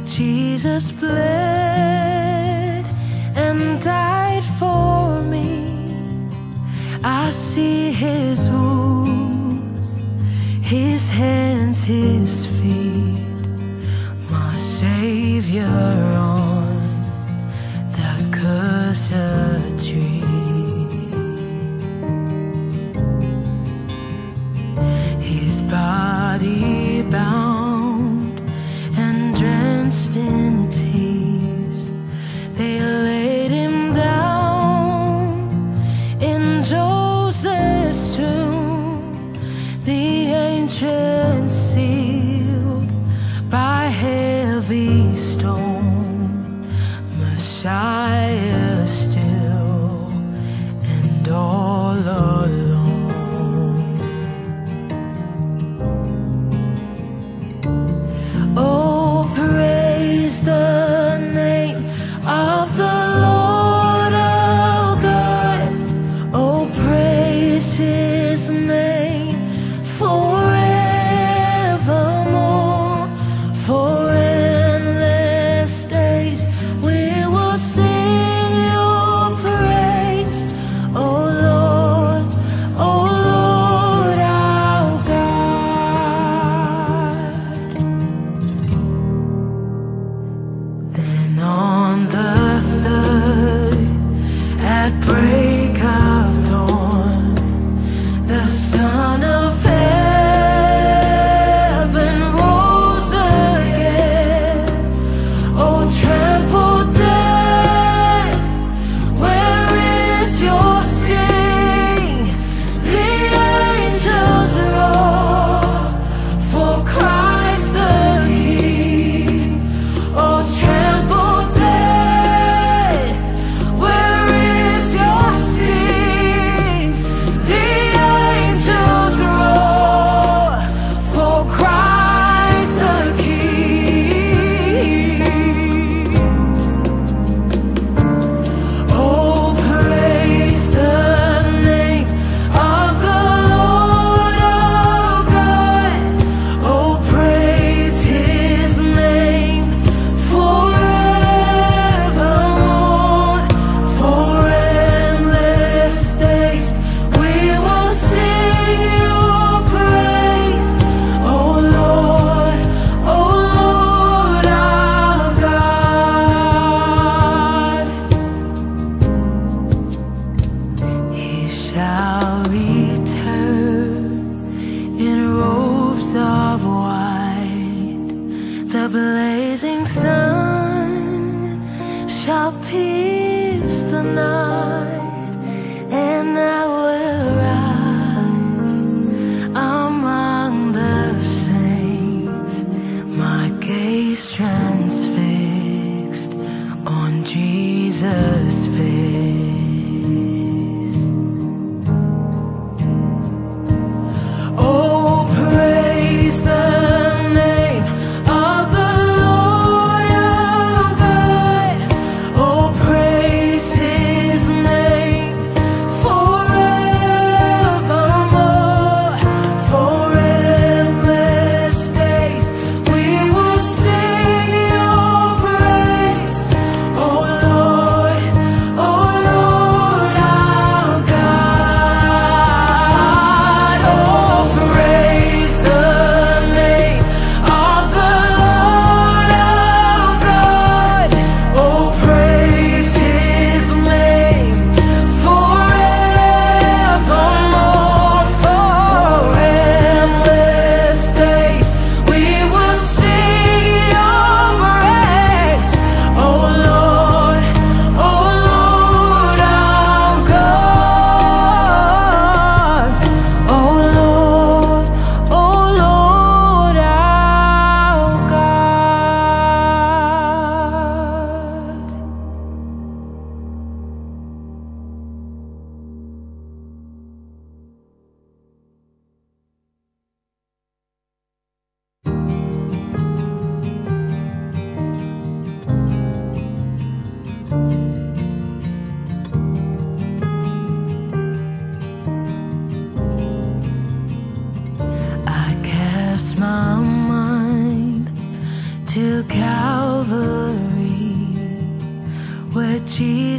Jesus bled and died for me. I see his wounds, his hands, his feet, my Savior on the cursed tree. His body bound and drenched in tears, they laid him down in Joseph's tomb, the ancient sealed by heavy stone, Messiah still and all alone. Oh, praise the name of the Lord our God. Oh, praise his name forevermore. For endless days we will sing your praise. Oh Lord our God. Then on the third, at break of dawn, the Son of Heaven rose again. Oh, trample death, where is your sting? The angels roar for Christ the King. Oh, trample death, where is your sting? The angels roar for Christ the King. Oh, praise the name of the Lord our God. Oh, praise his name forevermore. For endless days we will sing your praise. Oh Lord our God. He shall return in robes of white. The blazing sun shall pierce the night, and I will rise among the saints, my gaze transfixed on Jesus' face. Oh, praise the name of the Lord our God. Oh, praise his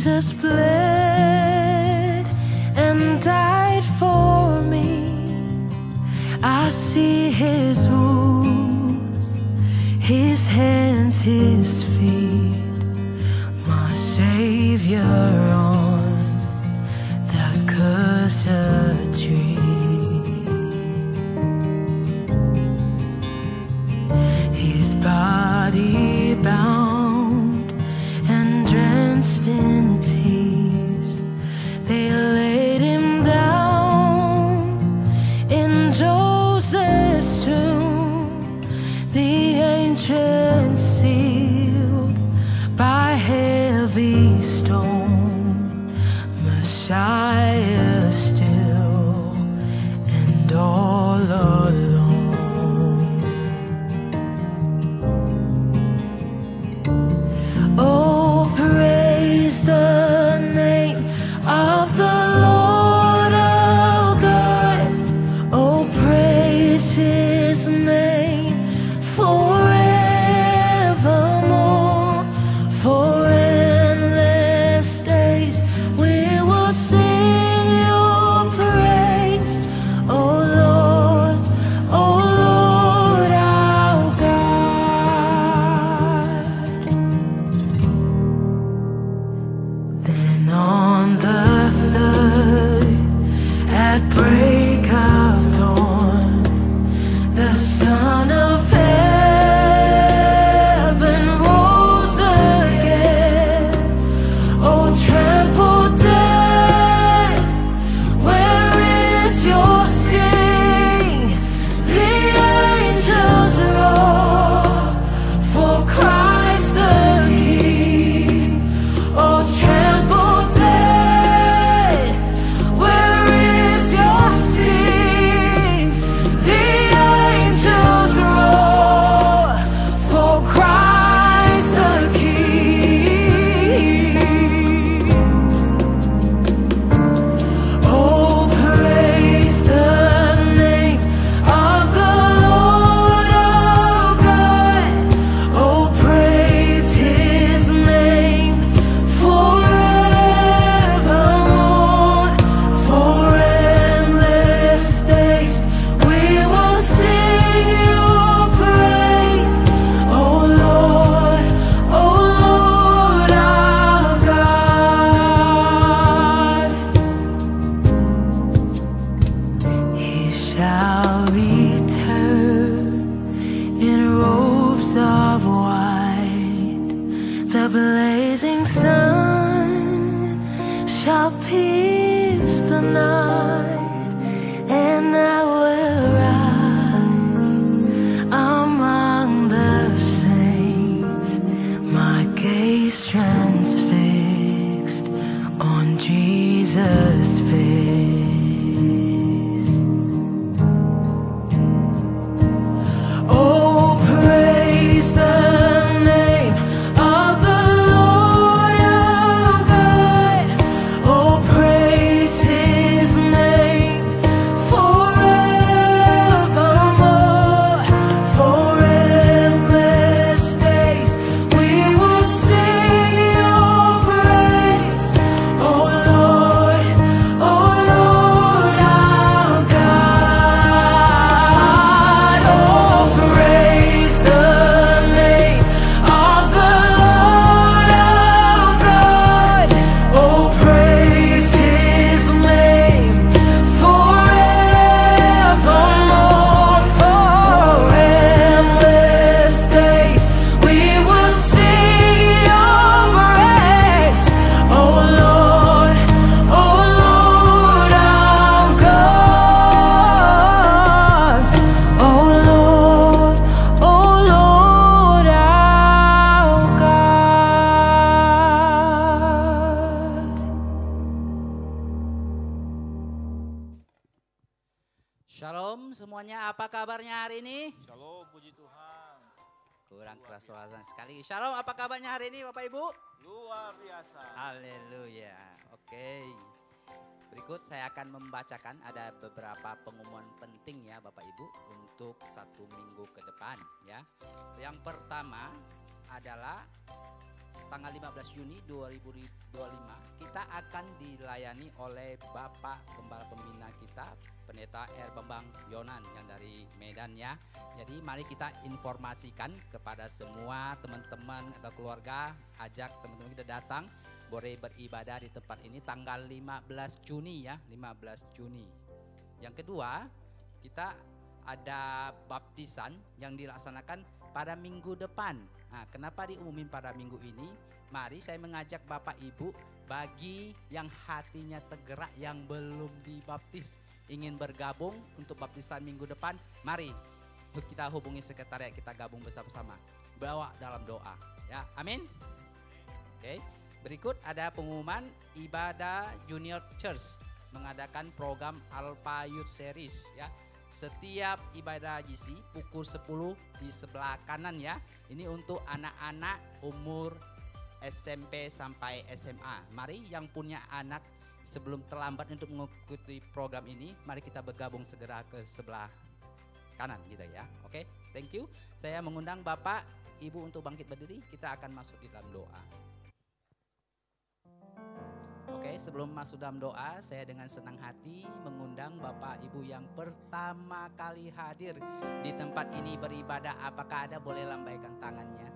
Jesus bled and died for me. I see his wounds, his hands, his feet, my Savior on the cursed tree. His body bound and drenched in tears, they laid him down in Joseph's tomb, the ancient sealed by heavy stone, Messiah still and all alone. Oh, praise the name of the Lord our God. Oh, praise his name forevermore. For endless days we will sing your praise. Oh Lord our God. Then on the third, at break of dawn, the Son of Heaven rose again. Oh, trample death, where is your sting? The angels roar for Christ the King. Oh, trample death, where is your sting? The angels roar for Christ the King. Oh, praise the name of the Lord our God. Oh, praise his name forevermore. For endless days we will sing your praise. Oh Lord our God. He shall return in robes of white. The blazing sun shall pierce the night, and I will rise among the saints, my gaze transfixed on Jesus' face. Oh, praise the name of the Lord our God. Oh, praise his name forevermore. For endless days we will sing your praise. Oh Lord our God. Oh, praise the name of the Lord our God. Oh, praise his name forevermore. For endless days we will sing your praise. Oh Lord our God. Oh Lord our God. Shalom semuanya, apa kabarnya hari ini? Shalom, puji Tuhan. Kurang keras suaranya sekali. Shalom, apa kabarnya hari ini Bapak Ibu? Luar biasa. Haleluya. Oke. Berikut saya akan membacakan ada beberapa pengumuman penting ya Bapak Ibu untuk 1 minggu ke depan ya. Yang pertama adalah tanggal 15 Juni 2025 kita akan dilayani oleh Bapak Gembala Pembina kita, Pendeta R. Bambang Yonan yang dari Medan ya. Jadi mari kita informasikan kepada semua teman-teman atau keluarga, ajak teman-teman kita datang boleh beribadah di tempat ini tanggal 15 Juni ya, 15 Juni. Yang kedua, kita ada baptisan yang dilaksanakan pada minggu depan. Nah, kenapa diumumin pada minggu ini? Mari saya mengajak Bapak Ibu bagi yang hatinya tergerak yang belum dibaptis, ingin bergabung untuk baptisan minggu depan, mari kita hubungi sekretariat, kita gabung bersama-sama, bawa dalam doa ya, amin. Oke, berikut ada pengumuman ibadah Junior Church mengadakan program Alpha Youth Series ya. Setiap ibadah GC pukul 10 di sebelah kanan ya. Ini untuk anak-anak umur SMP sampai SMA. Mari yang punya anak sebelum terlambat untuk mengikuti program ini, mari kita bergabung segera ke sebelah kanan gitu ya. Oke, thank you. Saya mengundang Bapak, Ibu untuk bangkit berdiri. Kita akan masuk di dalam doa. Oke, sebelum masuk dalam doa, saya dengan senang hati mengundang Bapak Ibu yang pertama kali hadir di tempat ini beribadah. Apakah ada boleh lambaikan tangannya?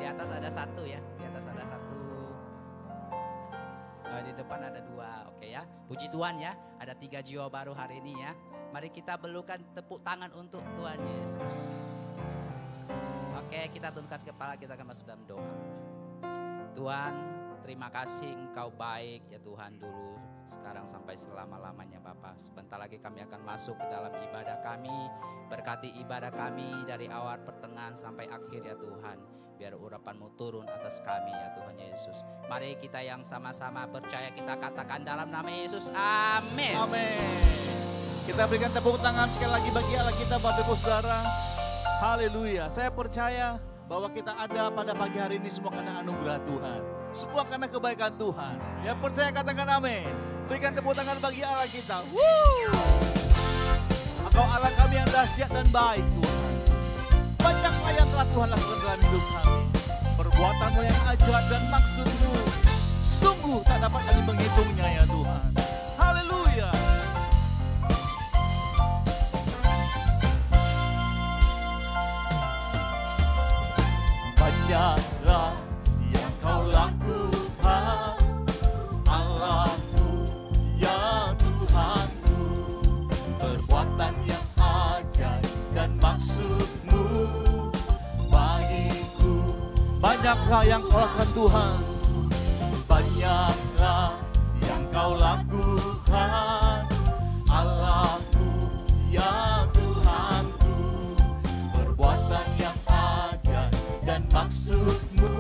Di atas ada satu ya, di atas ada satu. Di depan ada dua, oke ya. Puji Tuhan ya, ada 3 jiwa baru hari ini ya. Mari kita belukan tepuk tangan untuk Tuhan Yesus. Oke, kita tundukkan kepala, kita akan masuk dalam doa. Tuhan, terima kasih Engkau baik ya Tuhan, dulu, sekarang sampai selama-lamanya Bapa. Sebentar lagi kami akan masuk ke dalam ibadah kami. Berkati ibadah kami dari awal pertengahan sampai akhir ya Tuhan. Biar urapan-Mu turun atas kami ya Tuhan Yesus. Mari kita yang sama-sama percaya, kita katakan dalam nama Yesus, amin. Amin. Kita berikan tepuk tangan sekali lagi bagi Allah kita, Bapak Ibu Saudara. Haleluya. Saya percaya bahwa kita ada pada pagi hari ini semua karena anugerah Tuhan. Semua karena kebaikan Tuhan. Yang percaya katakan amin. Berikan tepuk tangan bagi Allah kita. Engkau Allah kami yang dahsyat dan baik Tuhan. Banyaklah yang telah Tuhan lakukan dalam hidup kami. Perbuatan-Mu yang ajaib dan maksud-Mu sungguh tak dapat kami menghitungnya ya Tuhan. Haleluya. Banyaklah yang Kau lakukan, Allahku ya Tuhanku. Perbuatan yang ajaib dan maksud-Mu bagiku. Banyaklah yang Kau lakukan Tuhan. Banyaklah yang Kau lakukan, Allahku ya Tuhanku. Perbuatan yang ajaib dan maksud-Mu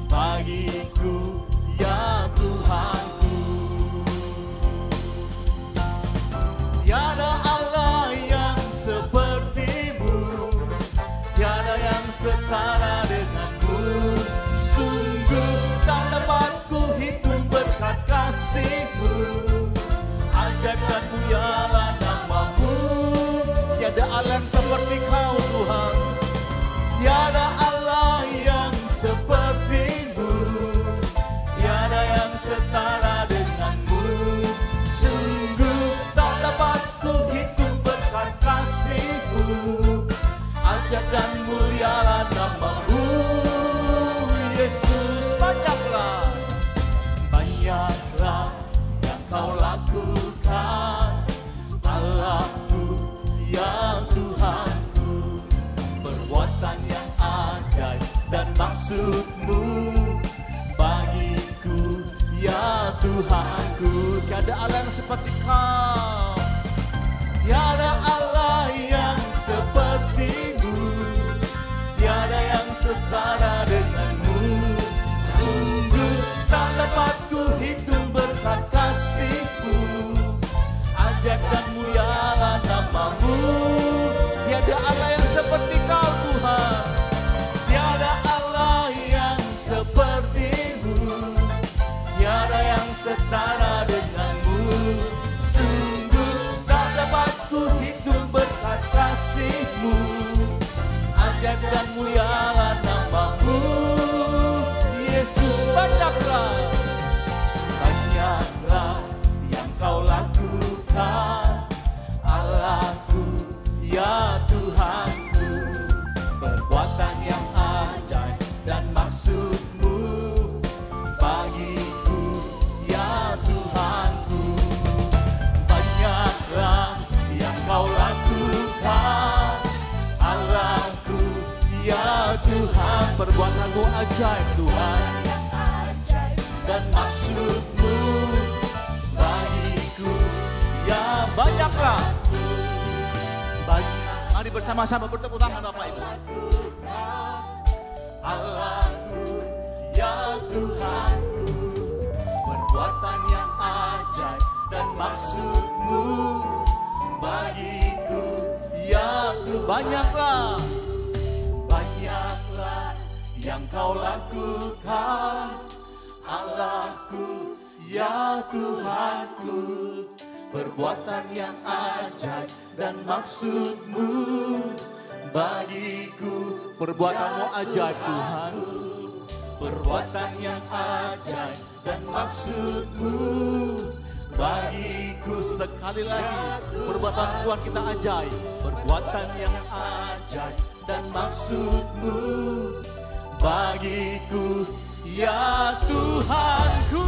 bagiku ya Tuhanku. Tiada Allah yang seperti-Mu, tiada yang setara dengan-Mu. Sungguh tak dapat ku hitung berkat kasih-Mu. Ajaib dan mulialah nama-Mu. Tiada Allah yang seperti Kau Tuhan. Tiada Allah yang seperti-Mu, tiada yang setara dengan-Mu. Sungguh tak dapat ku hitung berkat kasih-Mu. Ajaib dan mulialah nama-Mu, Yesus. Banyaklah, banyaklah yang Kau lakukan, Allahku ya Tuhanku. Perbuatan yang ajaib dan maksud-Mu bagiku ya Tuhanku. Tiada Allah yang seperti Kau, tiada Allah yang seperti-Mu, tiada yang setara dengan-Mu. Sungguh tak dapat ku hitung berkat kasih-Mu. Ajaib dan mulialah nama-Mu. Tiada Allah yang seperti Kau Tuhan. Tiada Allah yang seperti-Mu, tiada yang setara dengan-Mu. Sungguh tak dapat ku hitung berkat kasih-Mu. Ajaib dan mulialah nama-Mu. ajaib Tuhan, dan maksud-Mu bagiku. Ya banyaklah. Mari bersama-sama bertepuk tangan Bapak Ibu. Allahku, ya Tuhanku, perbuatan yang ajaib dan maksud-Mu bagiku. Ya Tuhan, banyaklah, banyaklah yang Kau lakukan. Allahku, ya Tuhanku, perbuatan yang ajaib dan maksud-Mu bagiku. Perbuatan-Mu ajaib Tuhan, perbuatan yang ajaib dan maksud-Mu bagiku. Sekali lagi, perbuatan Tuhan kita ajaib, perbuatan yang ajaib dan maksud-Mu bagiku. Ya Tuhanku.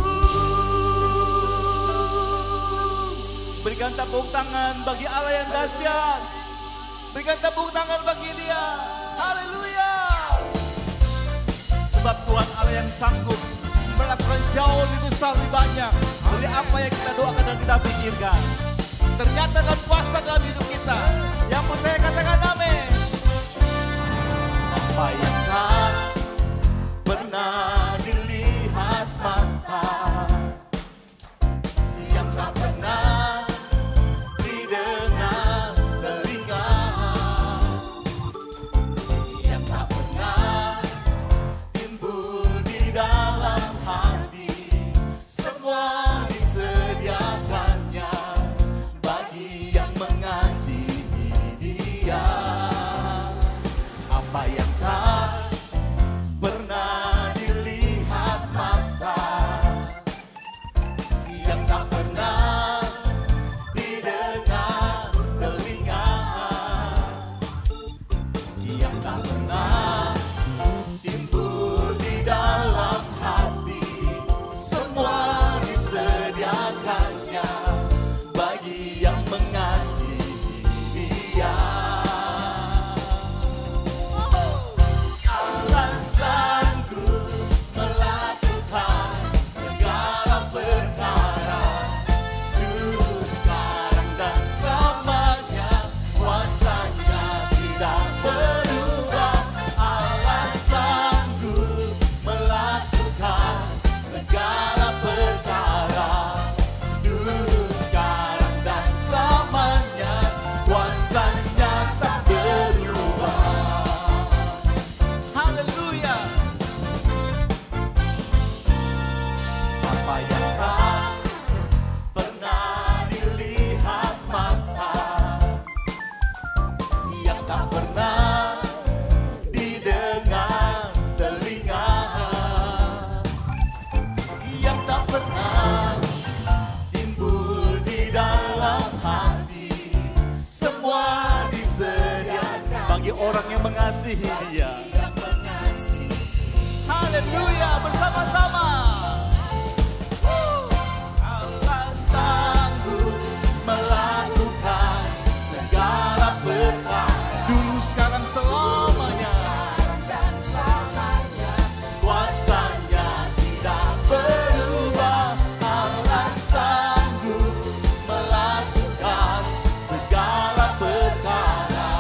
Berikan tepuk tangan bagi Allah yang dahsyat. Berikan tepuk tangan bagi Dia. Haleluya. Sebab Tuhan Allah yang sanggup melakukan jauh lebih besar, lebih banyak dari apa yang kita doakan dan kita pikirkan. Ternyata dalam kuasa dalam hidup kita. Yang percaya katakan amin. Apa yang tak pernah dilihat mata, yang tak pernah didengar telinga, yang tak pernah timbul di dalam hati, semua disediakannya bagi yang mengasihi Dia. Apa yang tak pernah dilihat mata, yang tak pernah didengar telinga, yang tak pernah timbul di dalam hati, semua disediakannya bagi yang mengasihi Dia. Allah sanggup melakukan segala perkara, dulu, sekarang, dan selamanya. Kuasanya tidak berubah. Allah sanggup melakukan segala perkara, dulu, sekarang, dan selamanya. Kuasanya tak berubah. Haleluya. Apa yang tak pernah dilihat mata, yang tak pernah didengar telinga, yang tak pernah timbul di dalam hati, semua disediakan bagi orang yang mengasihi Dia. Haleluya, bersama-sama. Allah sanggup melakukan segala perkara, dulu, sekarang, selamanya. Kuasanya tidak berubah. Allah sanggup melakukan segala perkara,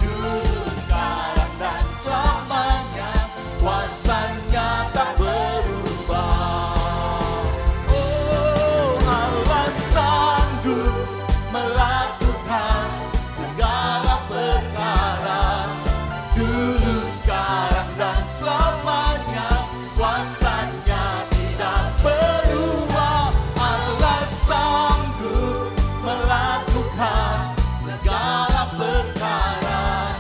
dulu, sekarang, dan selamanya. Kuasanya tak berubah. Oh, Allah sanggup melakukan segala perkara, dulu, sekarang, dan selamanya. Kuasanya tidak berubah. Allah sanggup melakukan segala perkara,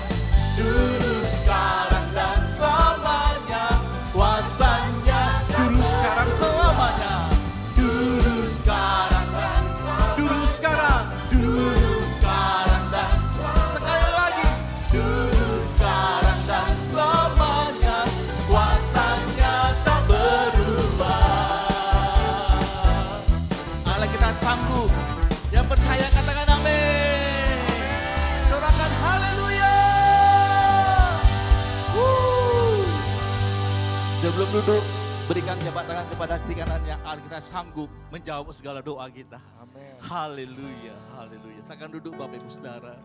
dulu, sekarang, dan selamanya. Kuasanya dulu, sekarang, selamanya. Dulu, sekarang, dan dulu, sekarang, dulu, sekarang, dan sekali lagi. Dulu, sekarang, dan selamanya. Kuasanya tak berubah. Allah kita sanggup. Yang percaya katakan amin. Sorakan haleluya. Sebelum duduk, berikan jabat tangan kepada kiri kanannya. Kita sanggup menjawab segala doa kita. Amin. Haleluya, haleluya. Silakan duduk Bapak Ibu Saudara.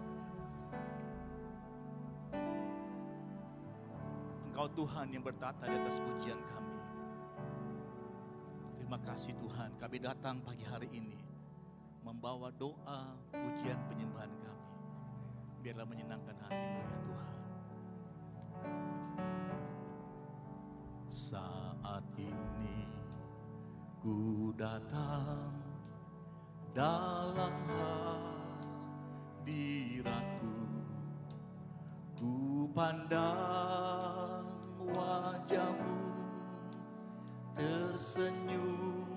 Engkau Tuhan yang bertata di atas pujian kami. Terima kasih Tuhan, kami datang pagi hari ini membawa doa, pujian, penyembahan kami. Biarlah menyenangkan hati-Mu ya Tuhan. Saat ini ku datang dalam hadirat-Mu, ku pandang wajah-Mu tersenyum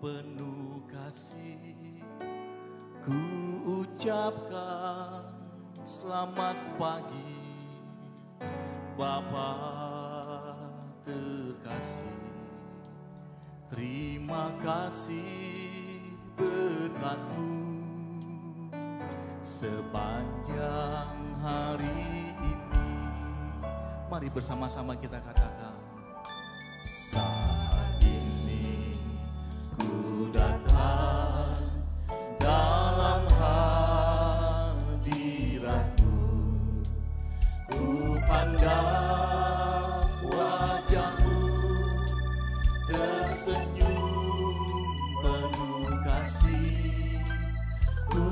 penuh kasih, ku ucapkan selamat pagi Bapa terkasih. Terima kasih berkat-Mu sepanjang hari ini. Mari bersama-sama kita katakan, saat ini ku datang dalam hadirat-Mu, ku pandang wajah-Mu tersenyum penuh kasih, ku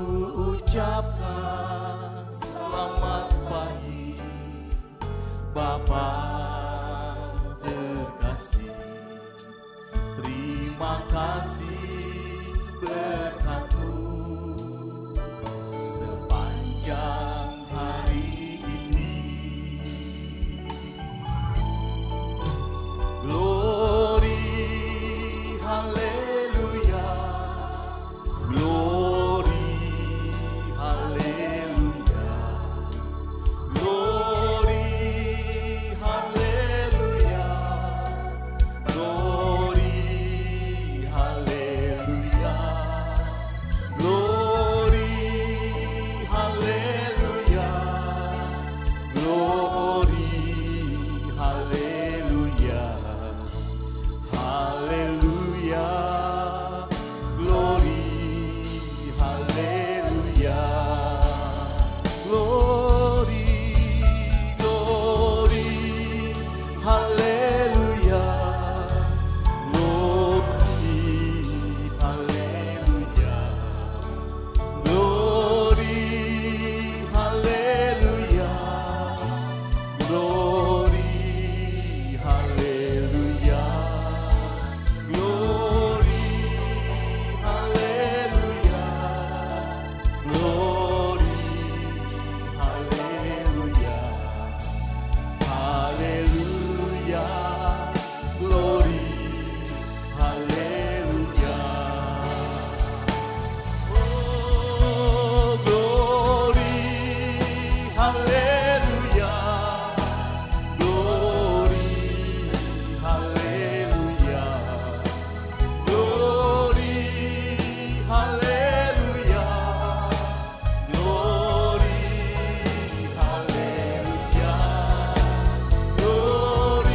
ucapkan selamat pagi Bapa terkasih. Terima kasih berkat-Mu sepanjang hari ini. Glory, haleluya. Glory, haleluya. Glory, haleluya. Glory, haleluya. Glory, haleluya. Glory, haleluya. Haleluya. Glory, haleluya. Glory, glory, haleluya. Glory, haleluya. Glory, haleluya. Glory, haleluya. Glory, haleluya. Haleluya. Glory, haleluya. Oh, glory, haleluya. Glory, haleluya. Glory, haleluya. Glory, haleluya. Glory,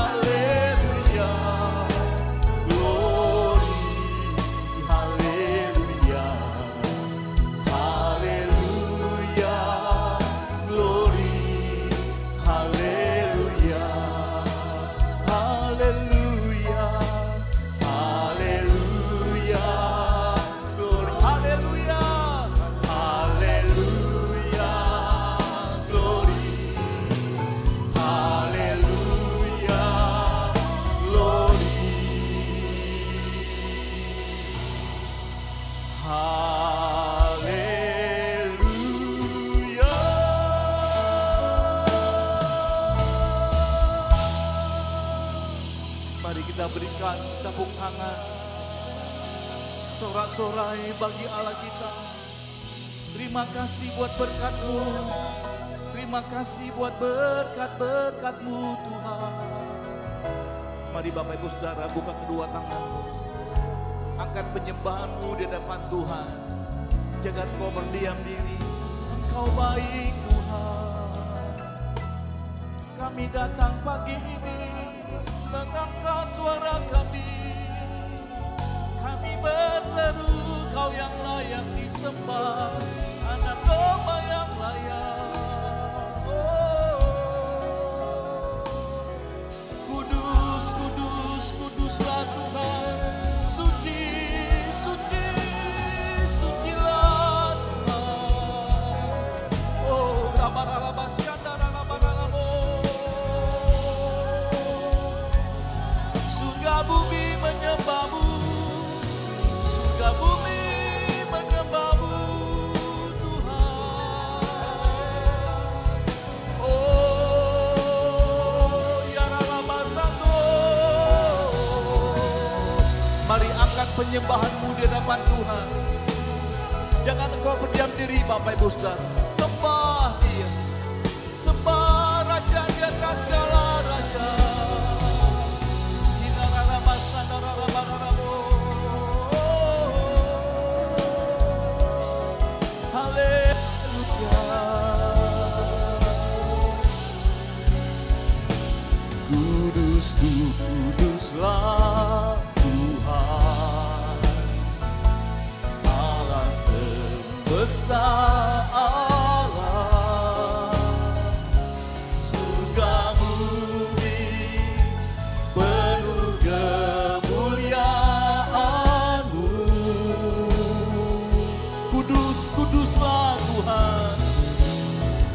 haleluya. Glory, haleluya. Haleluya. Glory, haleluya. Haleluya. Haleluya. Glory, haleluya. Haleluya. Glory. Haleluya. Glory. Haleluya. Mari kita berikan tepuk tangan, sorak-sorai bagi Allah kita. Terima kasih buat berkat-Mu. Terima kasih buat berkat-berkat-Mu Tuhan. Mari Bapak Ibu Saudara buka kedua tanganmu. Angkat penyembahanmu di hadapan Tuhan. Jangan kau berdiam diri. Engkau baik Tuhan. kami datang pagi ini mengangkat suara kami. Kami berseru, Kau yang layak disembah, Anak domba yang layak. Kudus, kudus, kuduslah Tuhan. Suci, suci, sucilah Tuhan. Oh, surga bumi menyembah-Mu, surga bumi menyembah-Mu Tuhan. Oh, ya Ralabasanto. Mari angkat penyembahan-Mu di hadapan Tuhan. Jangan engkau berdiam diri, Bapak Ibu Saudara. Sembah Dia, sembah Raja di atas segala raja. Haleluya. Kudus, kuduslah Tuhan, Allah semesta alam. Surga bumi penuh kemuliaan-Mu. Kudus, kuduslah Tuhan.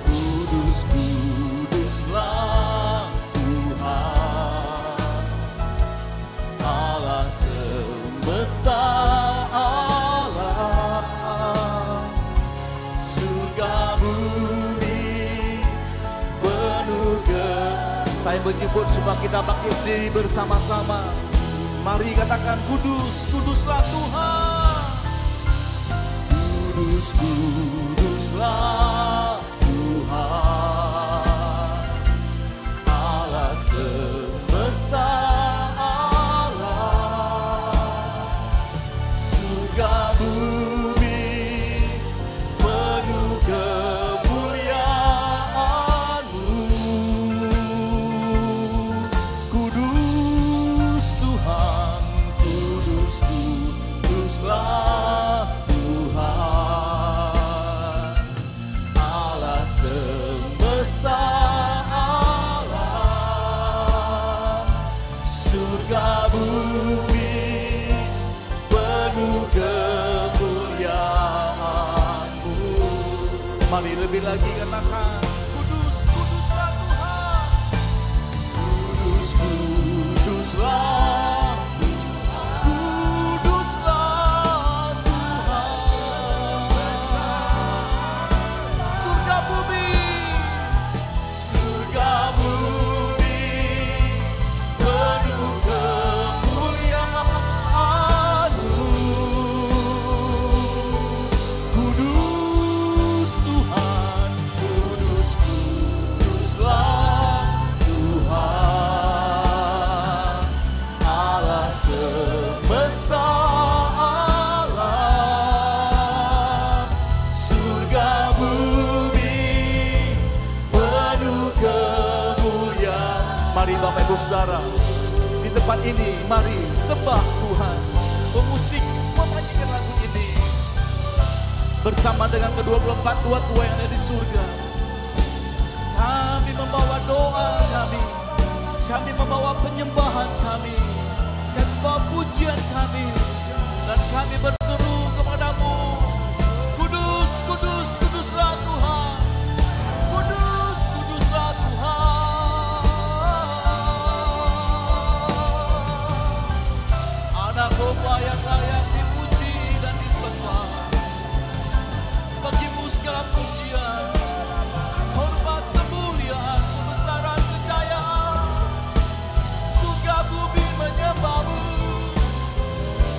Kudus, kuduslah Tuhan, Allah semesta alam. Surga bumi penuh Saya menyebut supaya kita bangkit diri bersama-sama. Mari katakan kudus, kuduslah Tuhan. Kudus, kuduslah Tuhan, Allah semesta alam. Surga bumi penuh kemuliaan-Mu. Kudus Tuhan, kudus, kuduslah Tuhan, Allah semesta alam. Surga bumi penuh kemuliaan-Mu. Mari lebih lagi katakan kudus, kuduslah Tuhan. Kudus, kuduslah Tuhan. Kuduslah Tuhan. Surga bumi penuh kemuliaan-Mu. Kudus Tuhan, kudus, kuduslah Tuhan, Allah semesta alam. Surga bumi penuh kemuliaan. Mari Bapak Ibu Saudara, di tempat ini mari sembah Tuhan. Pemusik menyanyikan lagu ini bersama dengan ke-24 tua-tua yang ada di surga. Kami membawa doa kami membawa penyembahan kami, dan membawa pujian kami, dan kami berseru kepada-Mu. Kudus, kudus, kuduslah Tuhan. Kudus, kuduslah Tuhan. Anak domba yang layak dipuji dan disembah. Bagi-Mu segala pujian, hormat, kemuliaan, kebesaran, kejayaan. Surga bumi menyembah-Mu.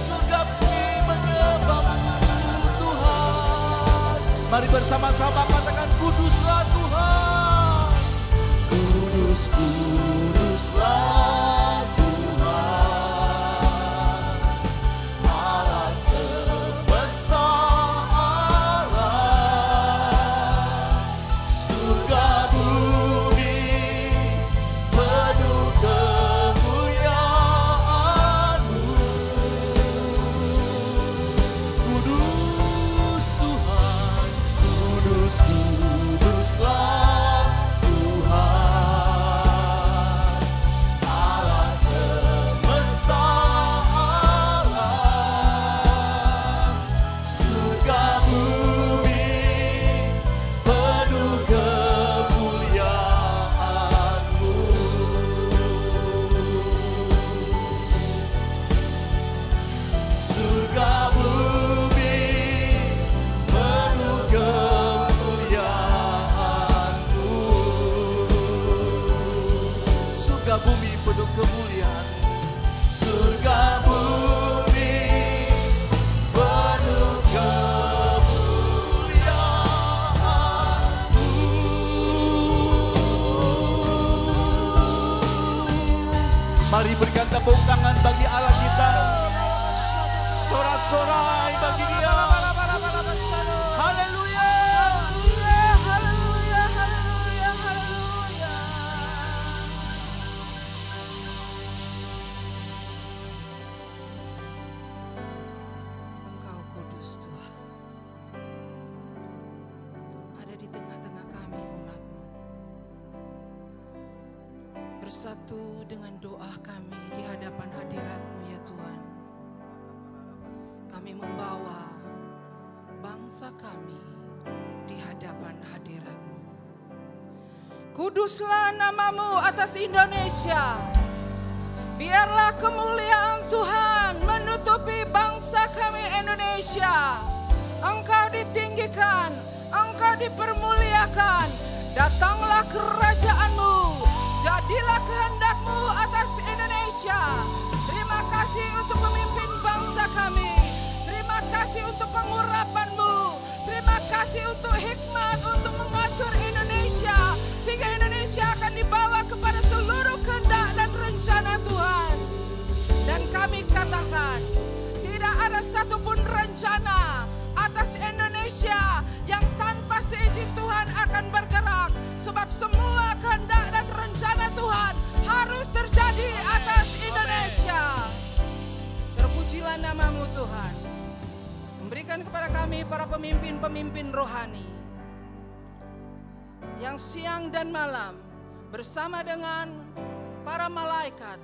Surga bumi menyembah-Mu Tuhan. Mari bersama-sama katakan kuduslah Tuhan. Kudus, kuduslah Tuhan, Allah semesta alam. Surga bumi tepuk tangan bagi Allah kita. Sorak-sorai bagi Dia. Haleluya. Haleluya, haleluya, haleluya. Engkau kudus Tuhan. Ada di tengah-tengah kami umat-Mu. Bersatu dengan doa kami di hadapan hadirat-Mu ya Tuhan. Kami membawa bangsa kami di hadapan hadirat-Mu. Kuduslah nama-Mu atas Indonesia. Biarlah kemuliaan Tuhan menutupi bangsa kami Indonesia. Engkau ditinggikan, Engkau dipermuliakan. Datanglah kerajaan-Mu, jadilah kehendak-Mu atas Indonesia. Terima kasih untuk pemimpin bangsa kami. Terima kasih untuk pengurapan-Mu. Terima kasih untuk hikmat untuk mengatur Indonesia. Sehingga Indonesia akan dibawa kepada seluruh kehendak dan rencana Tuhan. Dan kami katakan, tidak ada satupun rencana atas Indonesia yang tanpa seizin Tuhan akan bergerak. Sebab semua kehendak dan rencana Tuhan harus terjadi atas Indonesia. Terpujilah nama-Mu Tuhan. Memberikan kepada kami para pemimpin-pemimpin rohani yang siang dan malam bersama dengan para malaikat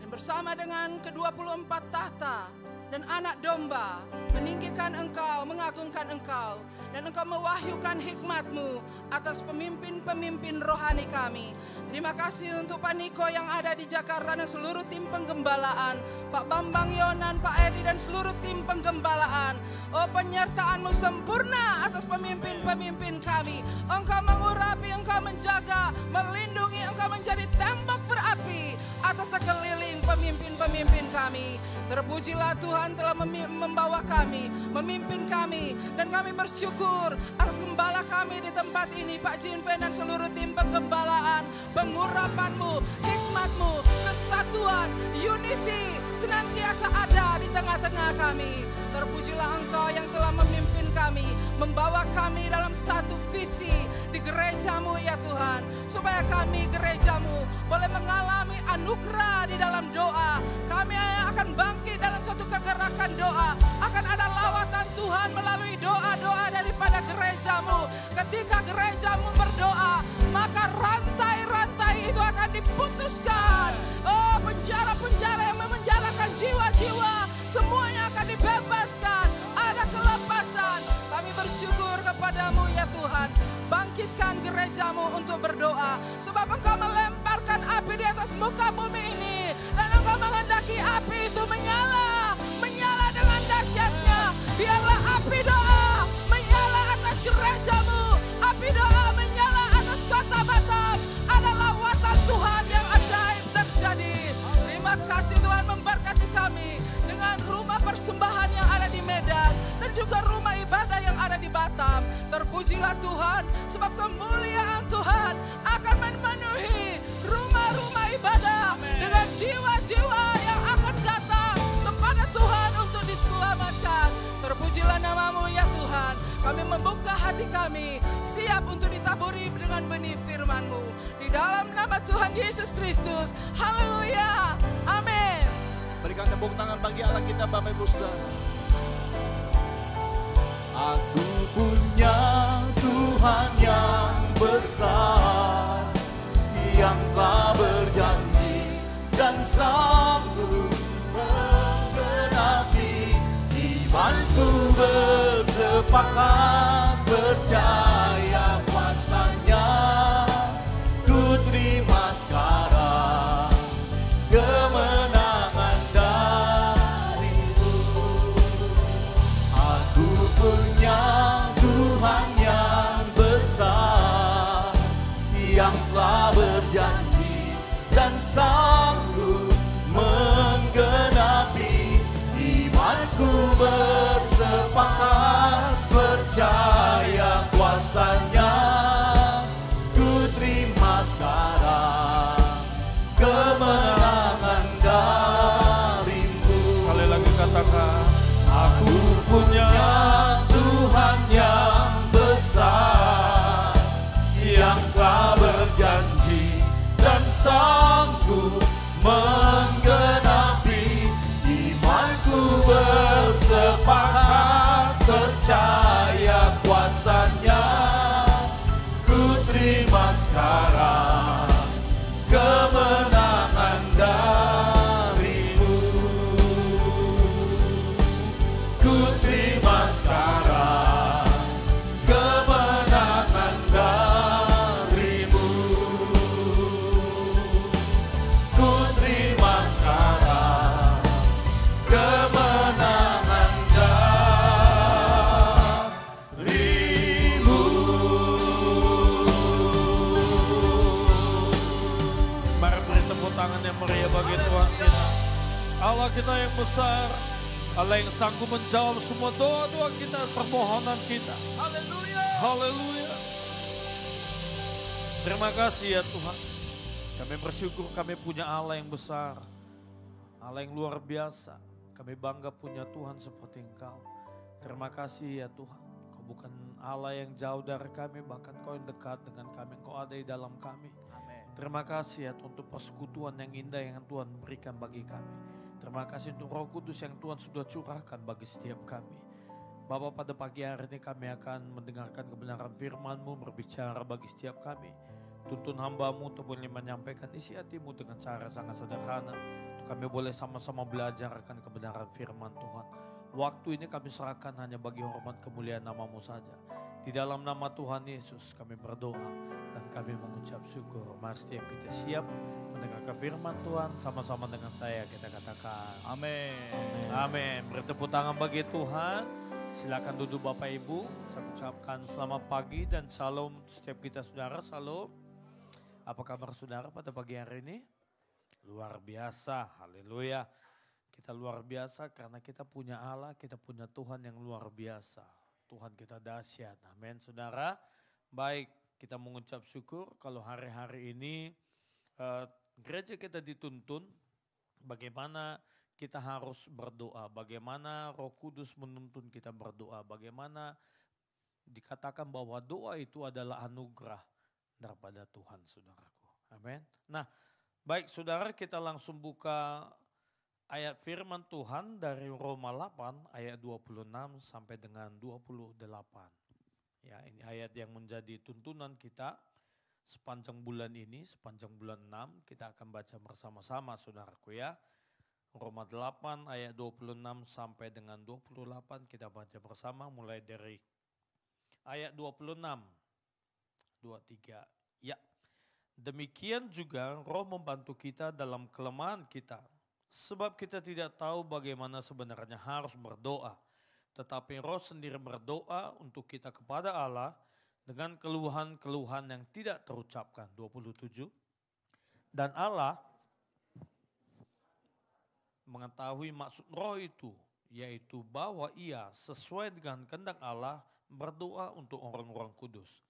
dan bersama dengan ke-24 tahta dan anak domba meninggikan Engkau, mengagungkan Engkau, dan Engkau mewahyukan hikmat-Mu atas pemimpin-pemimpin rohani kami. Terima kasih untuk Pak Niko yang ada di Jakarta dan seluruh tim penggembalaan, Pak Bambang Yonan, Pak Edi dan seluruh tim penggembalaan. Oh, penyertaan-Mu sempurna atas pemimpin-pemimpin kami. Engkau mengurapi, Engkau menjaga, melindungi, Engkau menjadi tembok berapi atas sekeliling pemimpin-pemimpin kami. Terpujilah Tuhan telah membawa kami, memimpin kami, dan kami bersyukur atas gembala kami di tempat ini, Pak Jinven dan seluruh tim penggembalaan. Pengurapan-Mu, hikmat-Mu, kesatuan, unity senantiasa ada di tengah-tengah kami. Terpujilah Engkau yang telah memimpin kami, membawa kami dalam satu visi di gereja-Mu ya Tuhan. Supaya kami gereja-Mu boleh mengalami anugerah di dalam doa. Kami akan bangkit dalam suatu kegerakan doa. Akan ada lawatan Tuhan melalui doa-doa daripada gereja-Mu. Ketika gereja-Mu berdoa, maka rantai-rantai itu akan diputuskan. Oh, penjara-penjara yang memenjarakan jiwa-jiwa semuanya akan dibebaskan. Ada kelepasan. Kami bersyukur kepada-Mu ya Tuhan. Bangkitkan gereja-Mu untuk berdoa. Sebab Engkau melemparkan api di atas muka bumi ini. Dan Engkau menghendaki api itu menyala. Menyala dengan dahsyatnya. Biarlah api doa menyala atas gereja-Mu. Api doa menyala atas kota Batam. Ada lawatan Tuhan yang ajaib terjadi. Terima kasih Tuhan memberkati kami dengan rumah persembahan yang ada di Medan dan juga rumah ibadah yang ada di Batam. Terpujilah Tuhan sebab kemuliaan Tuhan akan memenuhi rumah-rumah ibadah dengan jiwa-jiwa yang akan datang kepada Tuhan untuk diselamatkan. Terpujilah nama-Mu ya Tuhan. Kami membuka hati kami siap untuk ditaburi dengan benih firman-Mu. Di dalam nama Tuhan Yesus Kristus. Haleluya. Amin. Berikan tepuk tangan bagi Allah kita Bapak Ibu Saudara. Aku punya Tuhan yang besar, yang telah berjanji dan sanggup menggenapi. Imanku bersepakat percaya kuasa-Nya. Ku terima sekarang kemenangan darimu. Aku punya Tuhan yang besar, yang telah berjanji dan sanggup menggenapi. Imanku bersepakat percaya punya Tuhan yang besar, yang telah berjanji dan sanggup menggenapi. Imanku bersepakat percaya kuasanya. Ku terima sekarang kemenangan darimu. Ku terima sekarang kemenangan darimu. Ku terima sekarang kemenangan darimu. Mari beri tepuk tangan yang meriah bagi Tuhan kita. Allah kita yang besar, Allah yang sanggup menjawab semua doa-doa kita, permohonan kita. Haleluya. Haleluya. Terima kasih ya Tuhan. Kami bersyukur kami punya Allah yang besar, Allah yang luar biasa. Kami bangga punya Tuhan seperti Engkau. Terima kasih ya Tuhan. Kau bukan Allah yang jauh dari kami, bahkan Kau yang dekat dengan kami. Kau ada di dalam kami. Terima kasih ya untuk persekutuan yang indah yang Tuhan berikan bagi kami. Terima kasih untuk Roh Kudus yang Tuhan sudah curahkan bagi setiap kami. Bapa, pada pagi hari ini kami akan mendengarkan kebenaran firman-Mu berbicara bagi setiap kami. Tuntun hamba-Mu untuk boleh menyampaikan isi hati-Mu dengan cara sangat sederhana. Untuk kami boleh sama-sama belajar akan kebenaran firman Tuhan. Waktu ini kami serahkan hanya bagi hormat kemuliaan nama-Mu saja. Di dalam nama Tuhan Yesus kami berdoa dan kami mengucap syukur. Mari setiap kita siap mendengarkan firman Tuhan sama-sama dengan saya kita katakan. Amin. Amin. Bertepuk tangan bagi Tuhan. Silakan duduk Bapak Ibu. Saya ucapkan selamat pagi dan shalom setiap kita saudara. Shalom. Apa kabar saudara pada pagi hari ini? Luar biasa. Haleluya. Kita luar biasa karena kita punya Allah, kita punya Tuhan yang luar biasa. Tuhan kita dahsyat. Amin saudara. Baik, kita mengucap syukur kalau hari-hari ini gereja kita dituntun bagaimana kita harus berdoa, bagaimana Roh Kudus menuntun kita berdoa, bagaimana dikatakan bahwa doa itu adalah anugerah daripada Tuhan, saudaraku. Amin. Nah, baik saudara, kita langsung buka ayat firman Tuhan dari Roma 8 ayat 26 sampai dengan 28. Ya, ini ayat yang menjadi tuntunan kita sepanjang bulan ini, sepanjang bulan 6 kita akan baca bersama-sama saudaraku ya. Roma 8 ayat 26 sampai dengan 28 kita baca bersama mulai dari ayat 26. 23. Ya. Demikian juga Roh membantu kita dalam kelemahan kita. Sebab kita tidak tahu bagaimana sebenarnya harus berdoa. Tetapi Roh sendiri berdoa untuk kita kepada Allah dengan keluhan-keluhan yang tidak terucapkan. 27. Dan Allah mengetahui maksud Roh itu, yaitu bahwa ia sesuai dengan kehendak Allah berdoa untuk orang-orang kudus.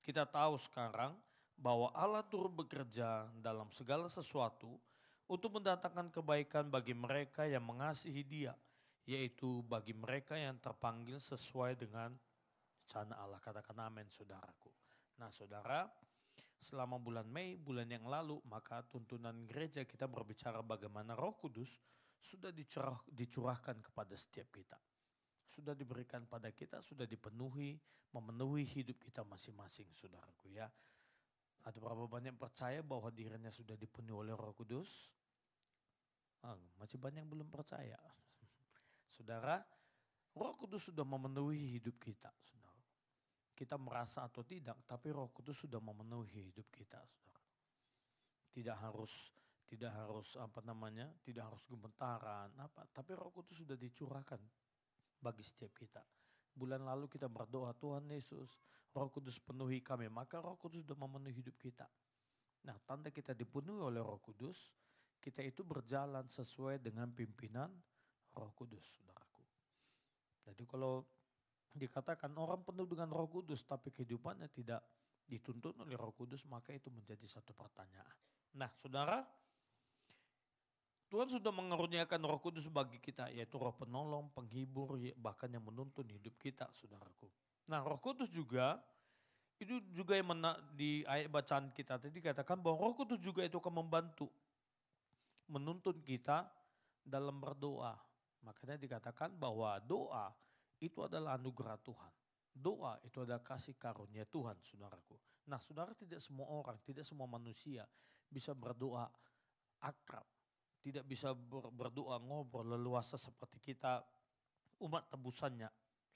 Kita tahu sekarang bahwa Allah turut bekerja dalam segala sesuatu untuk mendatangkan kebaikan bagi mereka yang mengasihi Dia, yaitu bagi mereka yang terpanggil sesuai dengan rencana Allah. Katakan amin saudaraku. Nah saudara, selama bulan Mei, bulan yang lalu, maka tuntunan gereja kita berbicara bagaimana Roh Kudus sudah dicurahkan kepada setiap kita. Sudah diberikan pada kita, sudah dipenuhi, memenuhi hidup kita masing-masing saudaraku ya. Ada berapa banyak percaya bahwa dirinya sudah dipenuhi oleh Roh Kudus? Masih banyak yang belum percaya. Saudara, Roh Kudus sudah memenuhi hidup kita. Saudara. Kita merasa atau tidak, tapi Roh Kudus sudah memenuhi hidup kita. Saudara. Tidak harus gemetaran, tapi Roh Kudus sudah dicurahkan bagi setiap kita. Bulan lalu kita berdoa, Tuhan Yesus, Roh Kudus penuhi kami, maka Roh Kudus sudah memenuhi hidup kita. Nah, tanda kita dipenuhi oleh Roh Kudus, kita itu berjalan sesuai dengan pimpinan Roh Kudus, saudaraku. Jadi kalau dikatakan orang penuh dengan Roh Kudus tapi kehidupannya tidak dituntun oleh Roh Kudus, maka itu menjadi satu pertanyaan. Nah, saudara, Tuhan sudah mengaruniakan Roh Kudus bagi kita, yaitu Roh penolong, penghibur, bahkan yang menuntun hidup kita, saudaraku. Nah, Roh Kudus juga, itu juga yang di ayat bacaan kita tadi katakan bahwa Roh Kudus juga itu akan membantu, menuntun kita dalam berdoa. Makanya dikatakan bahwa doa itu adalah anugerah Tuhan. Doa itu adalah kasih karunia Tuhan, saudaraku. Nah, saudara, tidak semua orang, tidak semua manusia bisa berdoa akrab. Tidak bisa berdoa ngobrol leluasa seperti kita umat tebusannya,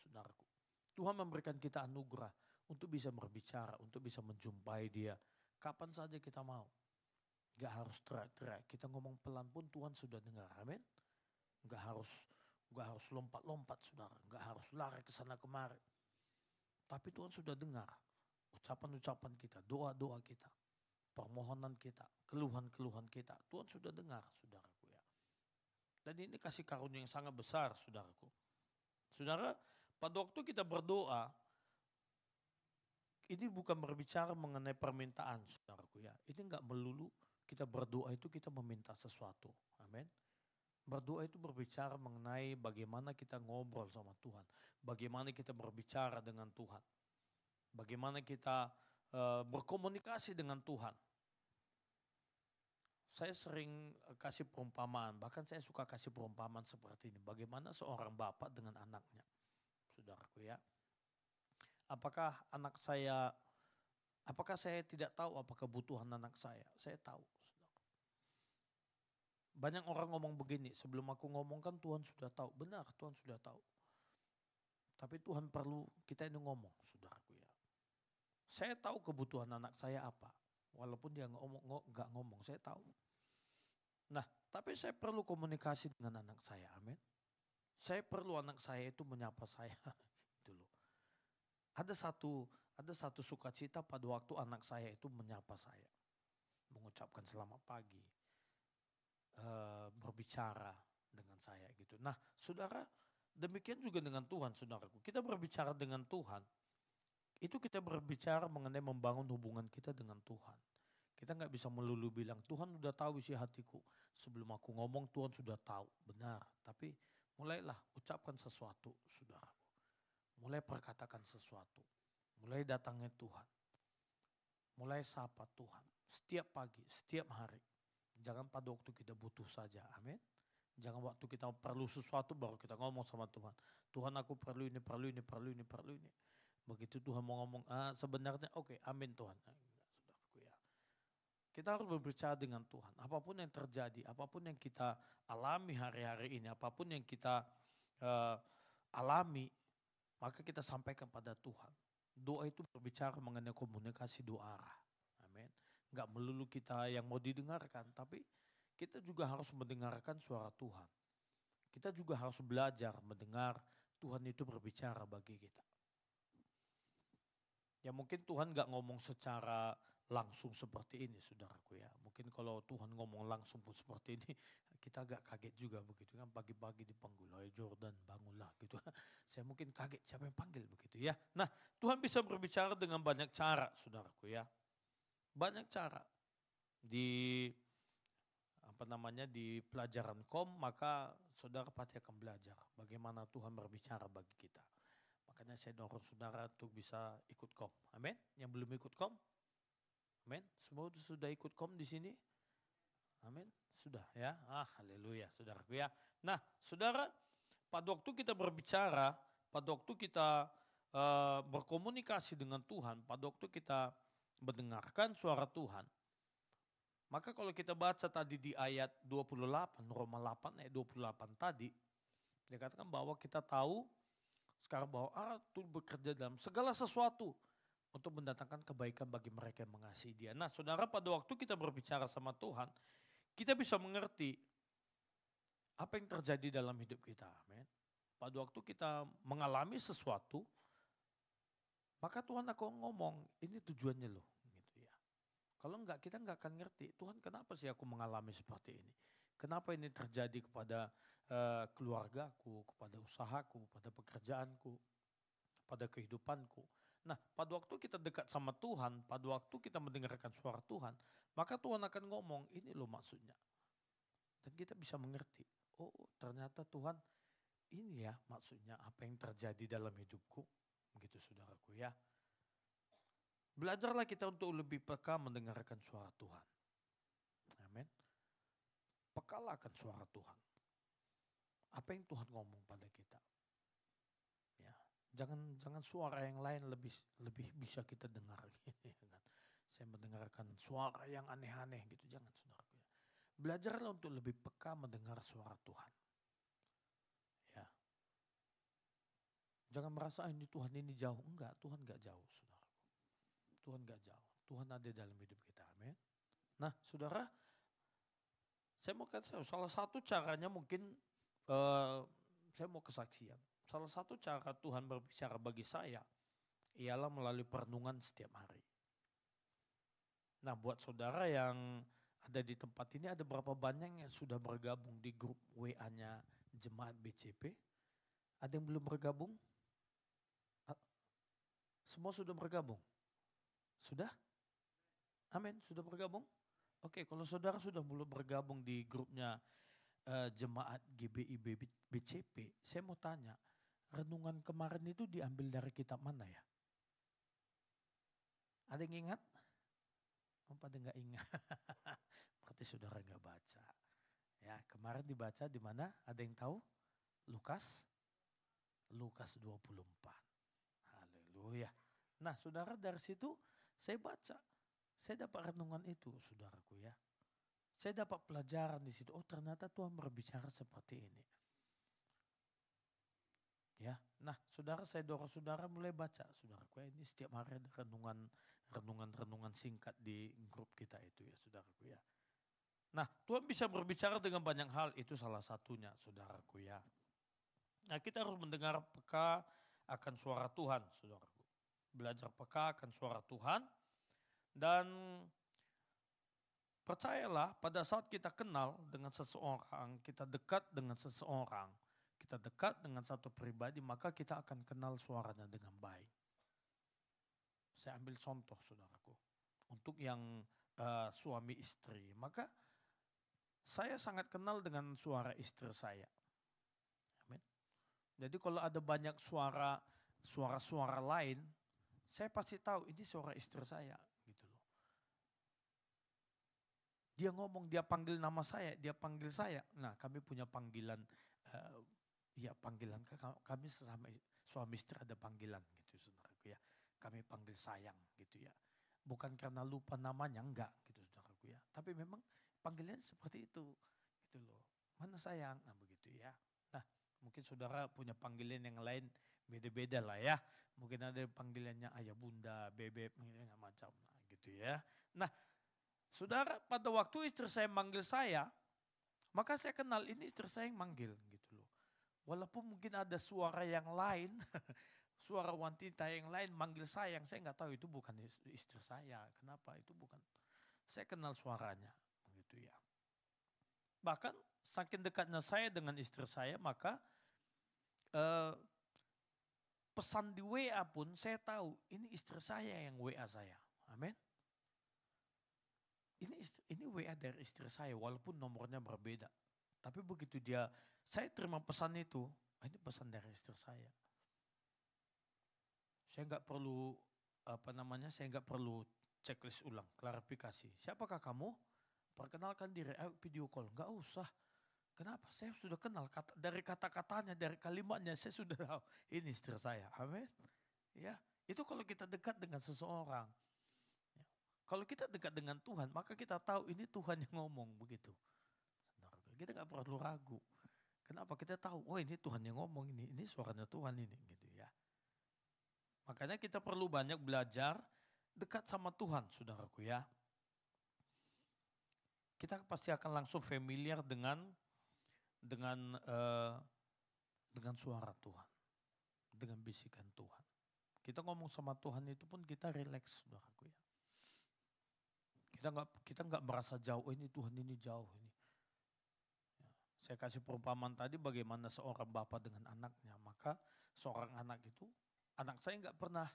saudaraku. Tuhan memberikan kita anugerah untuk bisa berbicara, untuk bisa menjumpai Dia. Kapan saja kita mau. Gak harus teriak-teriak, kita ngomong pelan pun Tuhan sudah dengar, amin. Gak harus lompat-lompat, saudara. Gak harus lari ke sana kemari. Tapi Tuhan sudah dengar ucapan-ucapan kita, doa-doa kita. Permohonan kita, keluhan-keluhan kita, Tuhan sudah dengar, saudaraku ya. Dan ini kasih karunia yang sangat besar, saudaraku. Saudara, pada waktu kita berdoa, ini bukan berbicara mengenai permintaan, saudaraku ya. Ini enggak melulu kita berdoa itu kita meminta sesuatu, amin. Berdoa itu berbicara mengenai bagaimana kita ngobrol sama Tuhan, bagaimana kita berbicara dengan Tuhan, bagaimana kita berkomunikasi dengan Tuhan. Saya sering kasih perumpamaan, bahkan saya suka kasih perumpamaan seperti ini. Bagaimana seorang bapak dengan anaknya, saudaraku ya. Apakah saya tidak tahu apa kebutuhan anak saya? Saya tahu. Saudara. Banyak orang ngomong begini, sebelum aku ngomongkan Tuhan sudah tahu. Benar, Tuhan sudah tahu. Tapi Tuhan perlu kita ini ngomong, saudaraku ya. Saya tahu kebutuhan anak saya apa. Walaupun dia nggak ngomong, saya tahu. Nah, tapi saya perlu komunikasi dengan anak saya, amin. Saya perlu anak saya itu menyapa saya. Itu loh. Ada satu sukacita pada waktu anak saya itu menyapa saya. Mengucapkan selamat pagi. Berbicara dengan saya gitu. Nah, saudara, demikian juga dengan Tuhan, saudaraku. Kita berbicara dengan Tuhan. Itu kita berbicara mengenai membangun hubungan kita dengan Tuhan. Kita nggak bisa melulu bilang, Tuhan udah tahu isi hatiku. Sebelum aku ngomong Tuhan sudah tahu, benar. Tapi mulailah ucapkan sesuatu, saudaraku. Mulai perkatakan sesuatu. Mulai datangnya Tuhan. Mulai sapa Tuhan. Setiap pagi, setiap hari. Jangan pada waktu kita butuh saja, amin. Jangan waktu kita perlu sesuatu baru kita ngomong sama Tuhan. Tuhan aku perlu ini. Begitu Tuhan mau ngomong, sebenarnya oke, amin Tuhan. Saudaraku ya. Kita harus berbicara dengan Tuhan. Apapun yang terjadi, apapun yang kita alami hari-hari ini, apapun yang kita alami, maka kita sampaikan pada Tuhan. Doa itu berbicara mengenai komunikasi doa arah. Amin. Enggak melulu kita yang mau didengarkan, tapi kita juga harus mendengarkan suara Tuhan. Kita juga harus belajar mendengar Tuhan itu berbicara bagi kita. Ya mungkin Tuhan gak ngomong secara langsung seperti ini, saudaraku ya. Mungkin kalau Tuhan ngomong langsung pun seperti ini, kita agak kaget juga begitu kan. Pagi-pagi dipanggil, ayo Jordan bangunlah gitu. Saya mungkin kaget siapa yang panggil begitu ya. Nah, Tuhan bisa berbicara dengan banyak cara, saudaraku ya. Banyak cara. Di pelajaran maka saudara pasti akan belajar bagaimana Tuhan berbicara bagi kita. Makanya saya dorong saudara untuk bisa ikut amin. Yang belum ikut amin. Semua sudah ikut di sini? Amin. Sudah ya. Haleluya saudaraku ya. Nah saudara, pada waktu kita berbicara, pada waktu kita berkomunikasi dengan Tuhan, pada waktu kita mendengarkan suara Tuhan, maka kalau kita baca tadi di ayat 28, Roma 8 ayat 28 tadi, dikatakan bahwa kita tahu sekarang bahwa Allah itu bekerja dalam segala sesuatu untuk mendatangkan kebaikan bagi mereka yang mengasihi Dia. Nah saudara, pada waktu kita berbicara sama Tuhan, kita bisa mengerti apa yang terjadi dalam hidup kita. Amin. Pada waktu kita mengalami sesuatu, maka Tuhan akan ngomong, ini tujuannya loh. Gitu ya. Kalau enggak, kita enggak akan ngerti, Tuhan kenapa sih aku mengalami seperti ini? Kenapa ini terjadi kepada keluargaku, kepada usahaku, pada pekerjaanku, pada kehidupanku. Nah, pada waktu kita dekat sama Tuhan, pada waktu kita mendengarkan suara Tuhan, maka Tuhan akan ngomong, ini loh maksudnya. Dan kita bisa mengerti, oh ternyata Tuhan ini ya maksudnya apa yang terjadi dalam hidupku. Begitu saudaraku ya. Belajarlah kita untuk lebih peka mendengarkan suara Tuhan. Amin. Pekalah akan suara Tuhan. Apa yang Tuhan ngomong pada kita. Ya, jangan suara yang lain lebih bisa kita dengar. Gitu, ya kan. Saya mendengarkan suara yang aneh-aneh gitu, jangan saudaraku ya. Belajarlah untuk lebih peka mendengar suara Tuhan. Ya. Jangan merasa ini Tuhan ini jauh. Enggak, Tuhan enggak jauh saudaraku. Tuhan enggak jauh. Tuhan ada dalam hidup kita. Amin. Nah saudara, saya mau katakan salah satu caranya mungkin saya mau kesaksian. Salah satu cara Tuhan berbicara bagi saya ialah melalui perenungan setiap hari. Nah buat saudara yang ada di tempat ini, ada berapa banyak yang sudah bergabung di grup WA-nya Jemaat BCP? Ada yang belum bergabung? Semua sudah bergabung? Sudah? Amin, sudah bergabung? Oke, kalau saudara sudah mulai bergabung di grupnya Jemaat GBI BCP, saya mau tanya, renungan kemarin itu diambil dari kitab mana ya? Ada yang ingat? Pada nggak ingat, berarti saudara nggak baca. Ya kemarin dibaca di mana? Ada yang tahu? Lukas 24. Haleluya. Nah saudara dari situ saya baca, saya dapat renungan itu saudaraku ya. Saya dapat pelajaran di situ. Oh ternyata Tuhan berbicara seperti ini. Ya, nah saudara saya dorong saudara mulai baca saudaraku ya. Ini setiap hari ada renungan singkat di grup kita itu ya saudaraku ya. Nah Tuhan bisa berbicara dengan banyak hal, itu salah satunya saudaraku ya. Nah kita harus mendengar peka akan suara Tuhan saudaraku. Belajar peka akan suara Tuhan. Dan percayalah pada saat kita kenal dengan seseorang, kita dekat dengan seseorang, kita dekat dengan satu pribadi, maka kita akan kenal suaranya dengan baik. Saya ambil contoh saudaraku, untuk yang suami istri, maka saya sangat kenal dengan suara istri saya. Amin. Jadi kalau ada banyak suara lain, saya pasti tahu ini suara istri saya gitu loh. Dia ngomong, dia panggil nama saya, dia panggil saya. Nah kami punya panggilan, panggilan kami sesama suami istri ada panggilan gitu saudaraku ya. Kami panggil sayang gitu ya. Bukan karena lupa namanya, enggak gitu saudaraku ya. Tapi memang panggilan seperti itu gitu loh. Mana sayang, nah begitu ya. Nah mungkin saudara punya panggilan yang lain beda-beda lah ya. Mungkin ada panggilannya ayah bunda, bebek, macam gitu ya. Nah saudara pada waktu istri saya manggil saya, maka saya kenal ini istri saya yang manggil gitu loh. Walaupun mungkin ada suara yang lain, suara wanita yang lain manggil saya, yang saya nggak tahu itu bukan istri saya. Kenapa? Itu bukan. Saya kenal suaranya gitu ya. Bahkan saking dekatnya saya dengan istri saya, maka pesan di WA pun saya tahu ini istri saya yang WA saya. Amin. Ini WA dari istri saya walaupun nomornya berbeda. Tapi begitu saya terima pesan itu, ini pesan dari istri saya. Saya nggak perlu saya nggak perlu checklist ulang, klarifikasi. Siapakah kamu? Perkenalkan diri, ayo video call. Nggak usah. Kenapa? Saya sudah kenal dari kata-katanya, dari kalimatnya saya sudah tahu ini istri saya. Amin. Ya, itu kalau kita dekat dengan seseorang. Ya. Kalau kita dekat dengan Tuhan, maka kita tahu ini Tuhan yang ngomong begitu. Kita nggak perlu ragu. Kenapa? Kita tahu, oh ini Tuhan yang ngomong ini suaranya Tuhan ini gitu ya. Makanya kita perlu banyak belajar dekat sama Tuhan, saudaraku ya. Kita pasti akan langsung familiar dengan suara Tuhan, dengan bisikan Tuhan. Kita ngomong sama Tuhan itu pun kita rileks, saudaraku ya. Kita nggak merasa jauh, oh ini Tuhan ini jauh ini. Ya, saya kasih perumpamaan tadi bagaimana seorang bapak dengan anaknya, maka seorang anak saya nggak pernah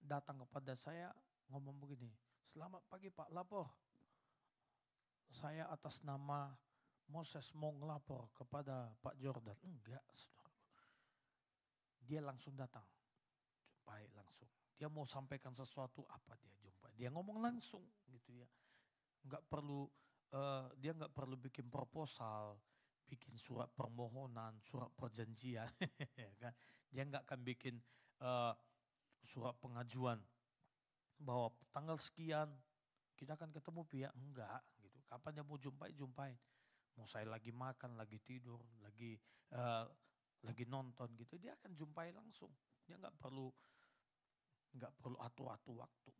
datang kepada saya ngomong begini, selamat pagi Pak, lapor. Saya atas nama Moses mau ngelapor kepada Pak Jordan. Enggak, saudaraku. Dia langsung datang. Jumpai langsung. Dia mau sampaikan sesuatu apa dia jumpai. Dia ngomong langsung gitu ya. Enggak perlu, dia enggak perlu bikin proposal, bikin surat permohonan, surat perjanjian. Kan? Dia enggak akan bikin surat pengajuan bahwa tanggal sekian kita akan ketemu pihak. Enggak gitu. Kapan dia mau jumpai, jumpain. Mau saya lagi makan, lagi tidur, lagi nonton gitu, dia akan jumpai langsung. Dia nggak perlu atur-atur waktu.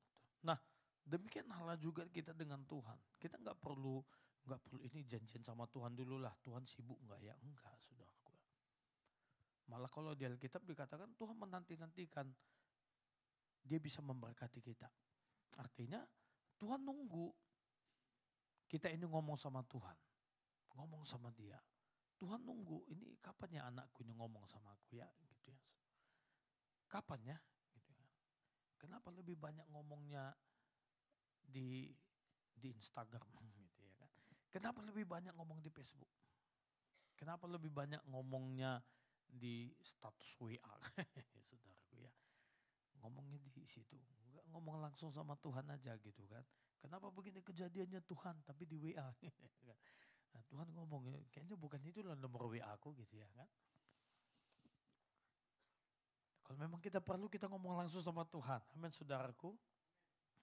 Nah, demikian halnya juga kita dengan Tuhan. Kita nggak perlu ini janjian sama Tuhan dulu lah. Tuhan sibuk nggak ya? Enggak, saudaraku. Malah kalau di Alkitab dikatakan Tuhan menanti-nantikan dia bisa memberkati kita. Artinya Tuhan nunggu kita ini ngomong sama Tuhan. Ngomong sama dia. Tuhan nunggu, ini kapan ya anakku ini ngomong sama aku ya, gitu ya. Kapan ya, gitu ya. Kenapa lebih banyak ngomongnya di Instagram, gitu ya kan. Kenapa lebih banyak ngomong di Facebook? Kenapa lebih banyak ngomongnya di status WA, saudaraku ya. Ngomongnya di situ, enggak ngomong langsung sama Tuhan aja gitu kan. Kenapa begini kejadiannya Tuhan, tapi di WA, kan. Nah, Tuhan ngomong, kayaknya bukan itu lah nomor WA aku gitu ya kan. Kalau memang kita perlu, kita ngomong langsung sama Tuhan. Amin, saudaraku.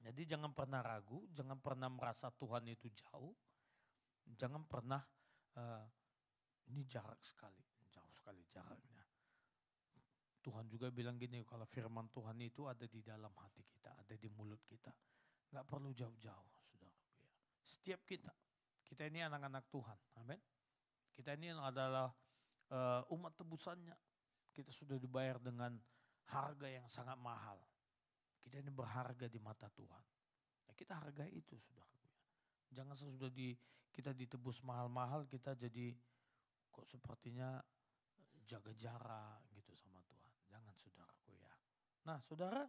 Jadi jangan pernah ragu, jangan pernah merasa Tuhan itu jauh. Jangan pernah, ini jarak sekali, jauh sekali jaraknya. Tuhan juga bilang gini, kalau firman Tuhan itu ada di dalam hati kita, ada di mulut kita. Gak perlu jauh-jauh, saudaraku ya. Setiap kita ini anak-anak Tuhan, amin. Kita ini adalah umat tebusannya. Kita sudah dibayar dengan harga yang sangat mahal. Kita ini berharga di mata Tuhan. Ya, kita hargai itu, saudaraku. Jangan sesudah kita ditebus mahal-mahal, kita jadi kok sepertinya jaga jarak gitu sama Tuhan. Jangan, saudaraku ya. Nah, saudara,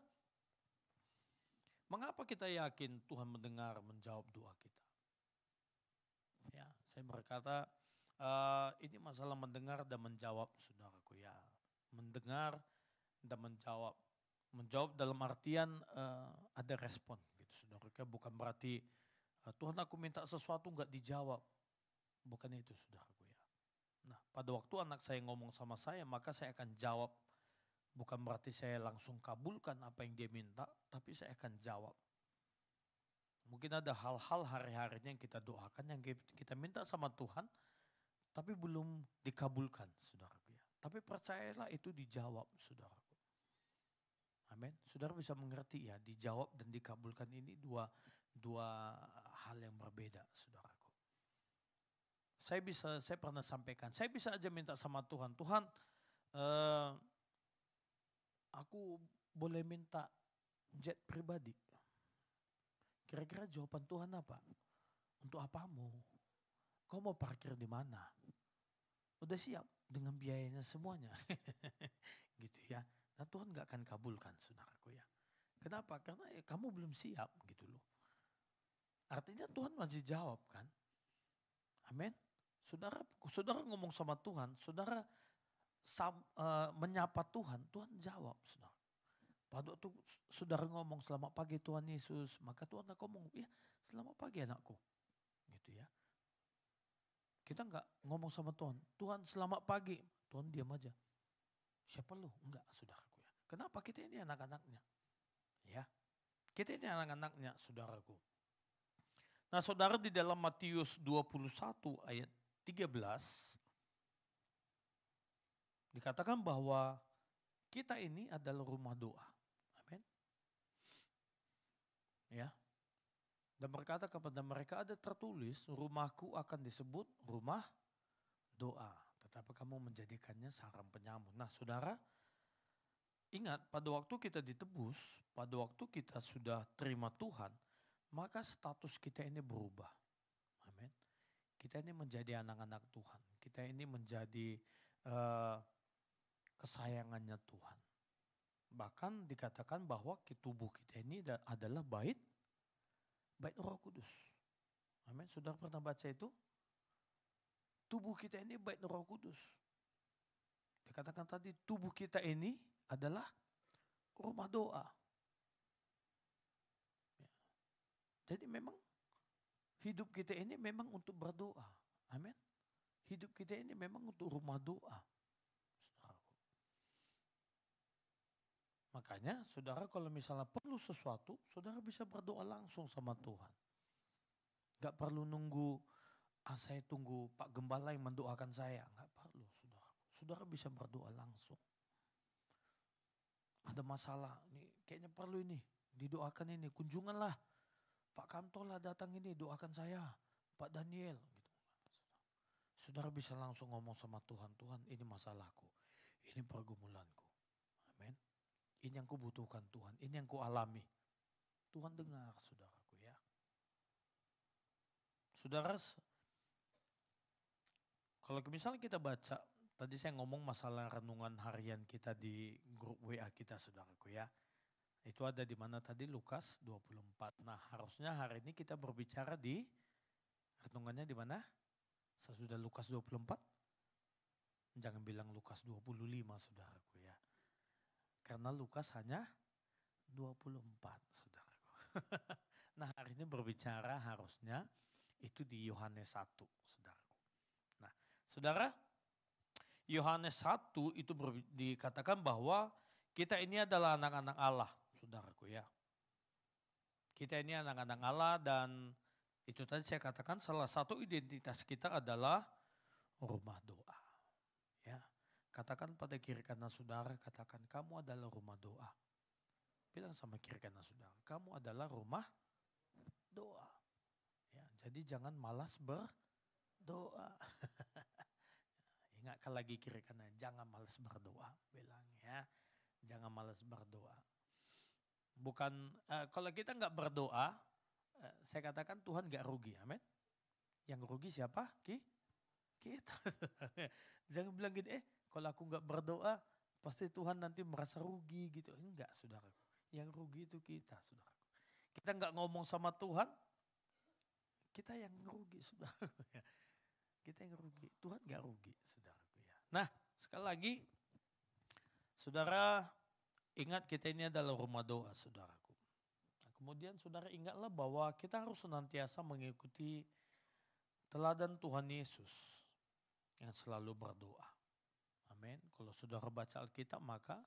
mengapa kita yakin Tuhan mendengar, menjawab doa kita? Ya, saya berkata ini masalah mendengar dan menjawab, saudaraku ya. Mendengar dan menjawab. Menjawab dalam artian ada respon gitu, saudaraku. Bukan berarti Tuhan aku minta sesuatu enggak dijawab. Bukan itu, saudaraku ya. Nah, pada waktu anak saya ngomong sama saya, maka saya akan jawab. Bukan berarti saya langsung kabulkan apa yang dia minta, tapi saya akan jawab. Mungkin ada hal-hal hari-harinya yang kita doakan, yang kita minta sama Tuhan, tapi belum dikabulkan, saudaraku ya. Tapi percayalah itu dijawab, saudaraku. Amin. Saudara bisa mengerti ya, dijawab dan dikabulkan ini dua hal yang berbeda, saudaraku. Saya pernah sampaikan, saya bisa aja minta sama Tuhan, Tuhan aku boleh minta jet pribadi. Kira-kira jawaban Tuhan apa? Untuk apamu? Kau mau parkir di mana? Udah siap dengan biayanya semuanya. Gitu ya. Nah, Tuhan gak akan kabulkan, saudaraku ya. Kenapa? Karena ya, kamu belum siap gitu loh. Artinya Tuhan masih jawab kan. Amin. Saudara ngomong sama Tuhan, saudara menyapa Tuhan, Tuhan jawab, saudara. Pada waktu saudara ngomong selamat pagi Tuhan Yesus, maka Tuhan akan ngomong, ya selamat pagi anakku. Gitu ya. Kita enggak ngomong sama Tuhan, Tuhan selamat pagi, Tuhan diam aja. Siapa lu? Enggak, saudaraku ya. Kenapa? Kita ini anak-anaknya. Ya. Kita ini anak-anaknya, saudaraku. Nah, saudara, di dalam Matius 21 ayat 13 dikatakan bahwa kita ini adalah rumah doa. Amin. Ya. Dan berkata kepada mereka, ada tertulis, rumahku akan disebut rumah doa. Tetapi kamu menjadikannya sarang penyamun. Nah, saudara, ingat pada waktu kita ditebus, pada waktu kita sudah terima Tuhan, maka status kita ini berubah. Amin. Kita ini menjadi anak-anak Tuhan. Kita ini menjadi kesayangannya Tuhan. Bahkan dikatakan bahwa tubuh kita ini adalah bait Roh Kudus. Amin. Saudara pernah baca itu? tubuh kita ini bait Roh Kudus. Dikatakan tadi tubuh kita ini adalah rumah doa. Ya. Jadi memang hidup kita ini memang untuk berdoa. Amin. Hidup kita ini memang untuk rumah doa. Saudaraku. Makanya saudara kalau misalnya perlu sesuatu, saudara bisa berdoa langsung sama Tuhan. Gak perlu nunggu, saya tunggu Pak Gembala yang mendoakan saya. Gak perlu saudara. Saudara bisa berdoa langsung. Ada masalah, nih, kayaknya perlu ini, didoakan ini, kunjunganlah. Pak Kantola datang ini, doakan saya. Pak Daniel. Gitu. Saudara bisa langsung ngomong sama Tuhan, Tuhan ini masalahku, ini pergumulanku. Amin. Ini yang kubutuhkan Tuhan, ini yang kualami. Tuhan dengar saudaraku ya. Saudara, kalau misalnya kita baca, tadi saya ngomong masalah renungan harian kita di grup WA kita saudaraku ya. Itu ada di mana tadi Lukas 24. Nah harusnya hari ini kita berbicara di renungannya di mana? Sesudah Lukas 24? Jangan bilang Lukas 25 saudaraku ya. Karena Lukas hanya 24 saudaraku. Nah hari ini berbicara harusnya itu di Yohanes 1 saudaraku. Nah saudara, Yohanes 1 itu dikatakan bahwa kita ini adalah anak-anak Allah saudaraku ya. Kita ini anak-anak Allah dan itu tadi saya katakan salah satu identitas kita adalah rumah doa. Ya, katakan pada kiri kanan saudara, katakan kamu adalah rumah doa. Bilang sama kiri kanan saudara, kamu adalah rumah doa. Ya, jadi jangan malas berdoa. Ingatkan lagi kiri kanan, jangan malas berdoa. Bilang ya, jangan malas berdoa. Bukan kalau kita nggak berdoa, saya katakan Tuhan gak rugi, amin. Yang rugi siapa? Kita. Jangan bilang gini, kalau aku gak berdoa, pasti Tuhan nanti merasa rugi gitu. Enggak, saudaraku. Yang rugi itu kita, saudaraku. Kita gak ngomong sama Tuhan, kita yang rugi, saudaraku. Kita yang rugi, Tuhan gak rugi, saudaraku ya. Nah, sekali lagi, saudara ingat kita ini adalah rumah doa, saudaraku. Kemudian saudara ingatlah bahwa kita harus senantiasa mengikuti teladan Tuhan Yesus yang selalu berdoa. Amin. Kalau saudara baca Alkitab maka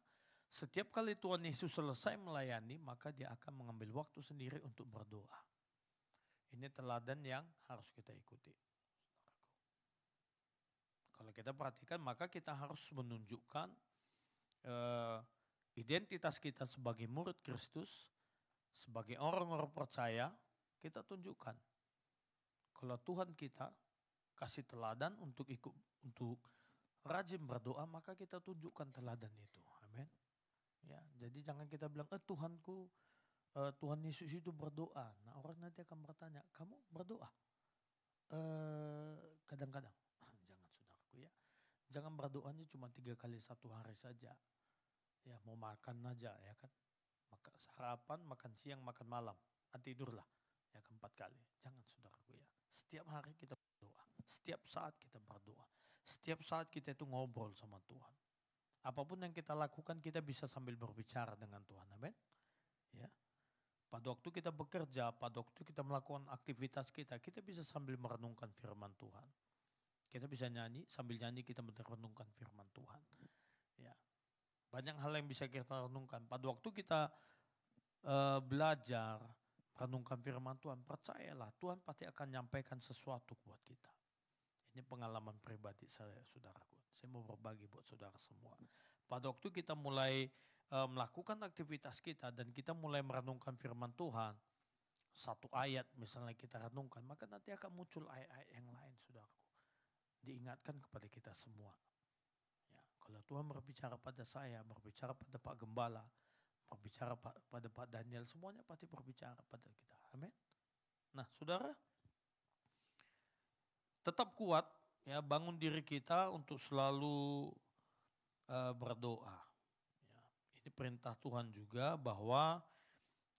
setiap kali Tuhan Yesus selesai melayani maka dia akan mengambil waktu sendiri untuk berdoa. Ini teladan yang harus kita ikuti. Kalau kita perhatikan maka kita harus menunjukkan identitas kita sebagai murid Kristus. Sebagai orang-orang percaya, kita tunjukkan. Kalau Tuhan kita kasih teladan untuk rajin berdoa, maka kita tunjukkan teladan itu. Amin. Ya, jadi jangan kita bilang, Tuhanku, Tuhan Yesus itu berdoa. Nah orang nanti akan bertanya, kamu berdoa? Kadang-kadang. Jangan saudaraku ya. Jangan berdoanya cuma 3 kali 1 hari saja. Ya mau makan aja ya kan. Sarapan, makan siang, makan malam. Tidurlah. Ya kan 4 kali. Jangan saudaraku ya. Setiap hari kita berdoa. Setiap saat kita berdoa. Setiap saat kita itu ngobrol sama Tuhan. Apapun yang kita lakukan kita bisa sambil berbicara dengan Tuhan. Amin. Ya. Pada waktu kita bekerja, pada waktu kita melakukan aktivitas kita bisa sambil merenungkan firman Tuhan. Kita bisa nyanyi, sambil nyanyi kita merenungkan firman Tuhan. Ya. Banyak hal yang bisa kita renungkan. Pada waktu kita belajar, renungkan firman Tuhan, percayalah Tuhan pasti akan menyampaikan sesuatu buat kita. Ini pengalaman pribadi saya, saudaraku. Saya mau berbagi buat saudara semua. Pada waktu kita mulai melakukan aktivitas kita dan kita mulai merenungkan firman Tuhan, 1 ayat misalnya kita renungkan, maka nanti akan muncul ayat-ayat yang lain, saudaraku. Diingatkan kepada kita semua. Kalau Tuhan berbicara pada saya, berbicara pada Pak Gembala, berbicara pada Pak Daniel, semuanya pasti berbicara pada kita. Amin. Nah saudara, tetap kuat, ya bangun diri kita untuk selalu berdoa. Ya, ini perintah Tuhan juga bahwa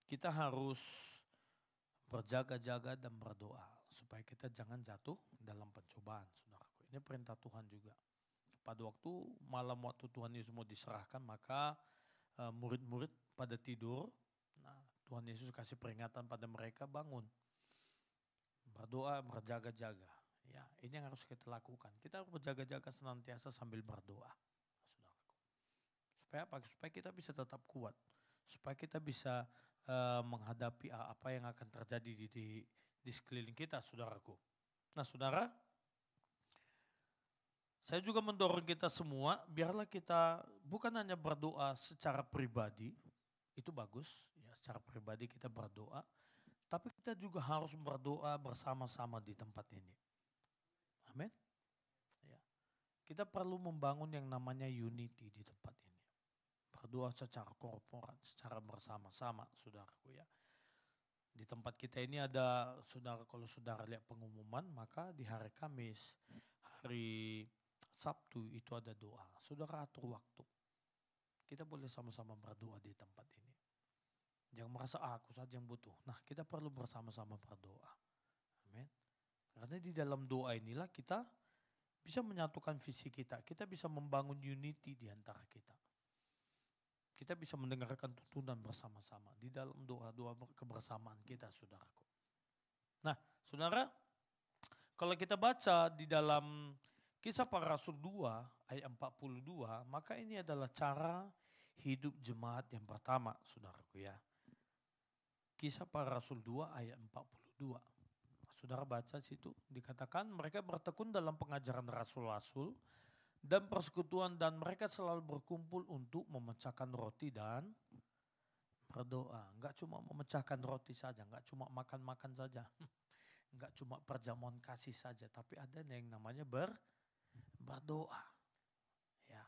kita harus berjaga-jaga dan berdoa supaya kita jangan jatuh dalam pencobaan, saudaraku. Ini perintah Tuhan juga. Pada waktu malam waktu Tuhan Yesus mau diserahkan, maka murid-murid pada tidur. Nah, Tuhan Yesus kasih peringatan pada mereka, bangun. Berdoa, berjaga-jaga. Ya, ini yang harus kita lakukan. Kita harus berjaga-jaga senantiasa sambil berdoa. Saudaraku. Supaya apa? Supaya kita bisa tetap kuat. Supaya kita bisa menghadapi apa yang akan terjadi di sekeliling kita, saudaraku. Nah, saudara, saya juga mendorong kita semua, biarlah kita bukan hanya berdoa secara pribadi, itu bagus, ya secara pribadi kita berdoa, tapi kita juga harus berdoa bersama-sama di tempat ini. Amin. Ya. Kita perlu membangun yang namanya unity di tempat ini. Berdoa secara korporat, secara bersama-sama, saudaraku ya. Di tempat kita ini ada, saudara, kalau saudara lihat pengumuman, maka di hari Kamis, hari Sabtu itu ada doa. Saudara atur waktu. Kita boleh sama-sama berdoa di tempat ini. Jangan merasa aku saja yang butuh. Nah, kita perlu bersama-sama berdoa. Amin. Karena di dalam doa inilah kita bisa menyatukan visi kita. Kita bisa membangun unity di antara kita. Kita bisa mendengarkan tuntunan bersama-sama di dalam doa-doa kebersamaan kita, saudaraku. Nah, saudara, kalau kita baca di dalam Kisah Para Rasul 2 ayat 42, maka ini adalah cara hidup jemaat yang pertama, saudaraku ya. Kisah Para Rasul 2 ayat 42. Saudara baca situ, dikatakan mereka bertekun dalam pengajaran rasul-rasul dan persekutuan, dan mereka selalu berkumpul untuk memecahkan roti dan berdoa. Enggak cuma memecahkan roti saja, enggak cuma makan-makan saja. Enggak cuma perjamuan kasih saja, tapi ada yang namanya berdoa. Ya.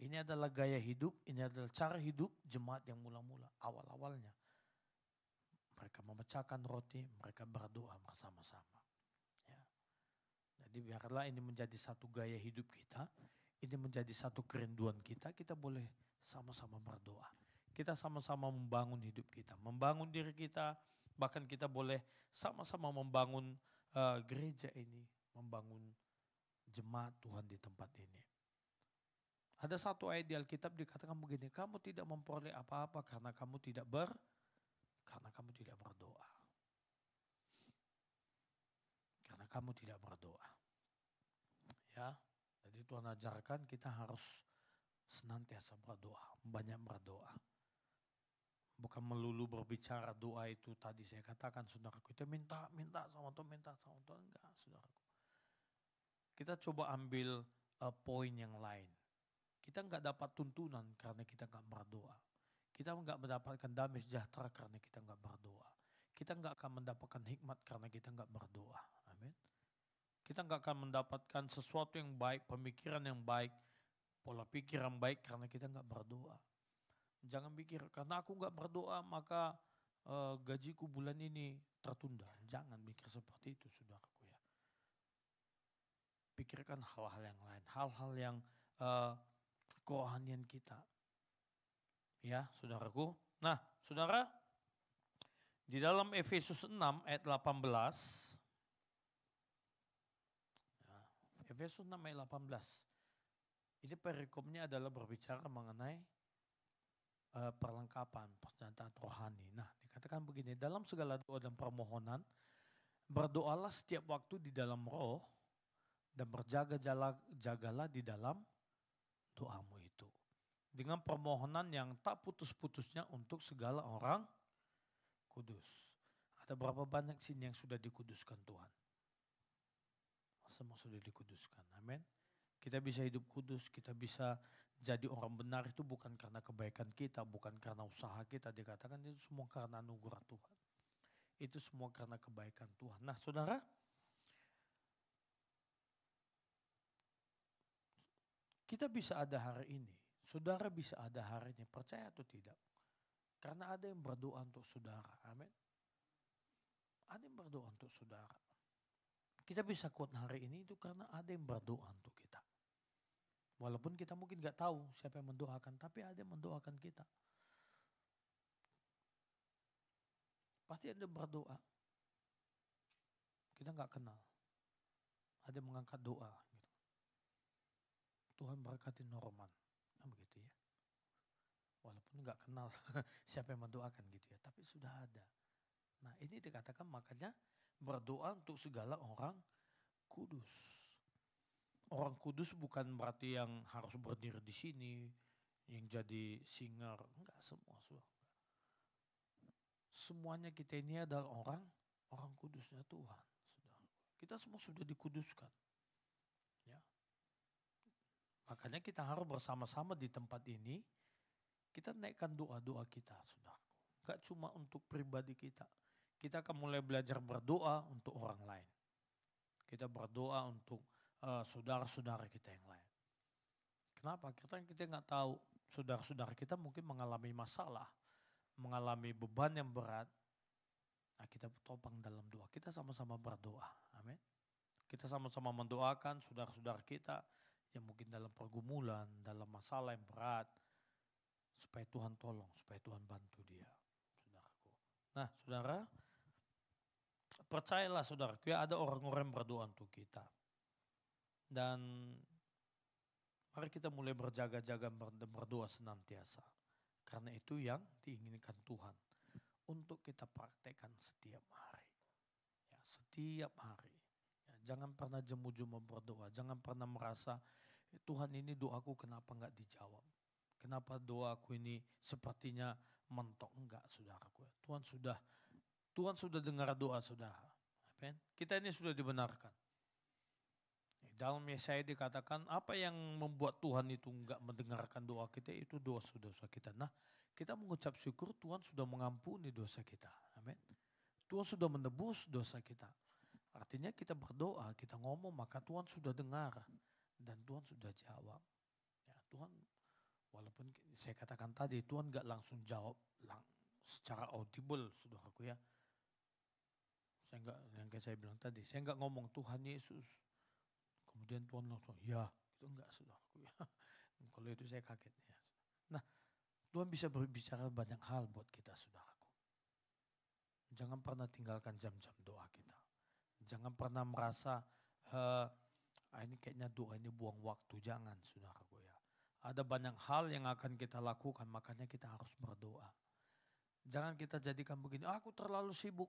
Ini adalah gaya hidup, ini adalah cara hidup jemaat yang mula-mula, awal-awalnya. Mereka memecahkan roti, mereka berdoa bersama-sama. Ya. Jadi biarlah ini menjadi satu gaya hidup kita, ini menjadi satu kerinduan kita boleh sama-sama berdoa. Kita sama-sama membangun hidup kita, membangun diri kita, bahkan kita boleh sama-sama membangun gereja ini, membangun jemaat Tuhan di tempat ini. Ada satu ayat di Alkitab dikatakan begini, kamu tidak memperoleh apa-apa karena kamu tidak berdoa. Karena kamu tidak berdoa. Ya, jadi Tuhan ajarkan kita harus senantiasa berdoa, banyak berdoa. Bukan melulu berbicara doa itu tadi saya katakan, saudaraku, kita minta sama Tuhan, enggak, saudaraku. Kita coba ambil poin yang lain. Kita enggak dapat tuntunan karena kita enggak berdoa. Kita enggak mendapatkan damai sejahtera karena kita enggak berdoa. Kita enggak akan mendapatkan hikmat karena kita enggak berdoa. Amin. Kita enggak akan mendapatkan sesuatu yang baik, pemikiran yang baik, pola pikir yang baik karena kita enggak berdoa. Jangan pikir karena aku enggak berdoa maka gajiku bulan ini tertunda. Jangan mikir seperti itu, saudaraku ya. Pikirkan hal-hal yang lain, hal-hal yang kerohanian kita. Ya, saudaraku. Nah, saudara, di dalam Efesus 6 ayat 18, Efesus 6 ayat 18, ini perikopnya adalah berbicara mengenai perlengkapan, persenjataan rohani. Nah, dikatakan begini, dalam segala doa dan permohonan, berdoalah setiap waktu di dalam roh, dan berjaga-jagalah di dalam doamu itu. Dengan permohonan yang tak putus-putusnya untuk segala orang kudus. Ada berapa banyak sini yang sudah dikuduskan Tuhan? Semua sudah dikuduskan, amin. Kita bisa hidup kudus, kita bisa jadi orang benar itu bukan karena kebaikan kita, bukan karena usaha kita. Dikatakan itu semua karena anugerah Tuhan. Itu semua karena kebaikan Tuhan. Nah, saudara, kita bisa ada hari ini, saudara bisa ada hari ini, percaya atau tidak? Karena ada yang berdoa untuk saudara, amin. Ada yang berdoa untuk saudara. Kita bisa kuat hari ini itu karena ada yang berdoa untuk kita. Walaupun kita mungkin gak tahu siapa yang mendoakan, tapi ada yang mendoakan kita. Pasti ada yang berdoa. Kita gak kenal. Ada yang mengangkat doa. Gitu. Tuhan berkati Norman. Nah, begitu ya. Walaupun nggak kenal siapa yang mendoakan gitu ya, tapi sudah ada. Nah ini dikatakan makanya berdoa untuk segala orang kudus. Orang kudus bukan berarti yang harus berdiri di sini, yang jadi singer, enggak semua. Semuanya kita ini adalah orang kudusnya Tuhan. Kita semua sudah dikuduskan. Ya. Makanya kita harus bersama-sama di tempat ini, kita naikkan doa-doa kita, saudaraku. Enggak cuma untuk pribadi kita. Kita akan mulai belajar berdoa untuk orang lain. Kita berdoa untuk saudara-saudara kita yang lain. Kenapa? Kita nggak tahu saudara-saudara kita mungkin mengalami masalah, mengalami beban yang berat. Nah, kita topang dalam doa. Kita sama-sama berdoa. Amin. Kita sama-sama mendoakan saudara-saudara kita yang mungkin dalam pergumulan, dalam masalah yang berat, supaya Tuhan tolong, supaya Tuhan bantu dia, saudaraku. Nah, saudara, percayalah saudaraku ya, ada orang-orang yang berdoa untuk kita. Dan mari kita mulai berjaga-jaga dan berdoa senantiasa. Karena itu yang diinginkan Tuhan untuk kita praktekkan setiap hari. Ya, setiap hari. Ya, jangan pernah jemu-jemu berdoa. Jangan pernah merasa Tuhan ini doaku kenapa enggak dijawab. Kenapa doaku ini sepertinya mentok. Enggak saudaraku. Tuhan sudah dengar doa saudara. Amen. Kita ini sudah dibenarkan. Dalam Yesaya dikatakan apa yang membuat Tuhan itu enggak mendengarkan doa kita itu dosa-dosa kita. Nah kita mengucap syukur Tuhan sudah mengampuni dosa kita. Amin. Tuhan sudah menebus dosa kita. Artinya kita berdoa, kita ngomong maka Tuhan sudah dengar. Dan Tuhan sudah jawab. Ya, Tuhan walaupun saya katakan tadi Tuhan enggak langsung jawab secara audible saudaraku ya. Saya enggak, yang kayak saya bilang tadi, saya enggak ngomong Tuhan Yesus. Kemudian Tuhan langsung, ya itu enggak saudaraku ya. Kalau itu saya kaget ya. Nah Tuhan bisa berbicara banyak hal buat kita saudaraku. Jangan pernah tinggalkan jam-jam doa kita. Jangan pernah merasa ini kayaknya doa ini buang waktu. Jangan saudaraku ya. Ada banyak hal yang akan kita lakukan makanya kita harus berdoa. Jangan kita jadikan begini, aku terlalu sibuk.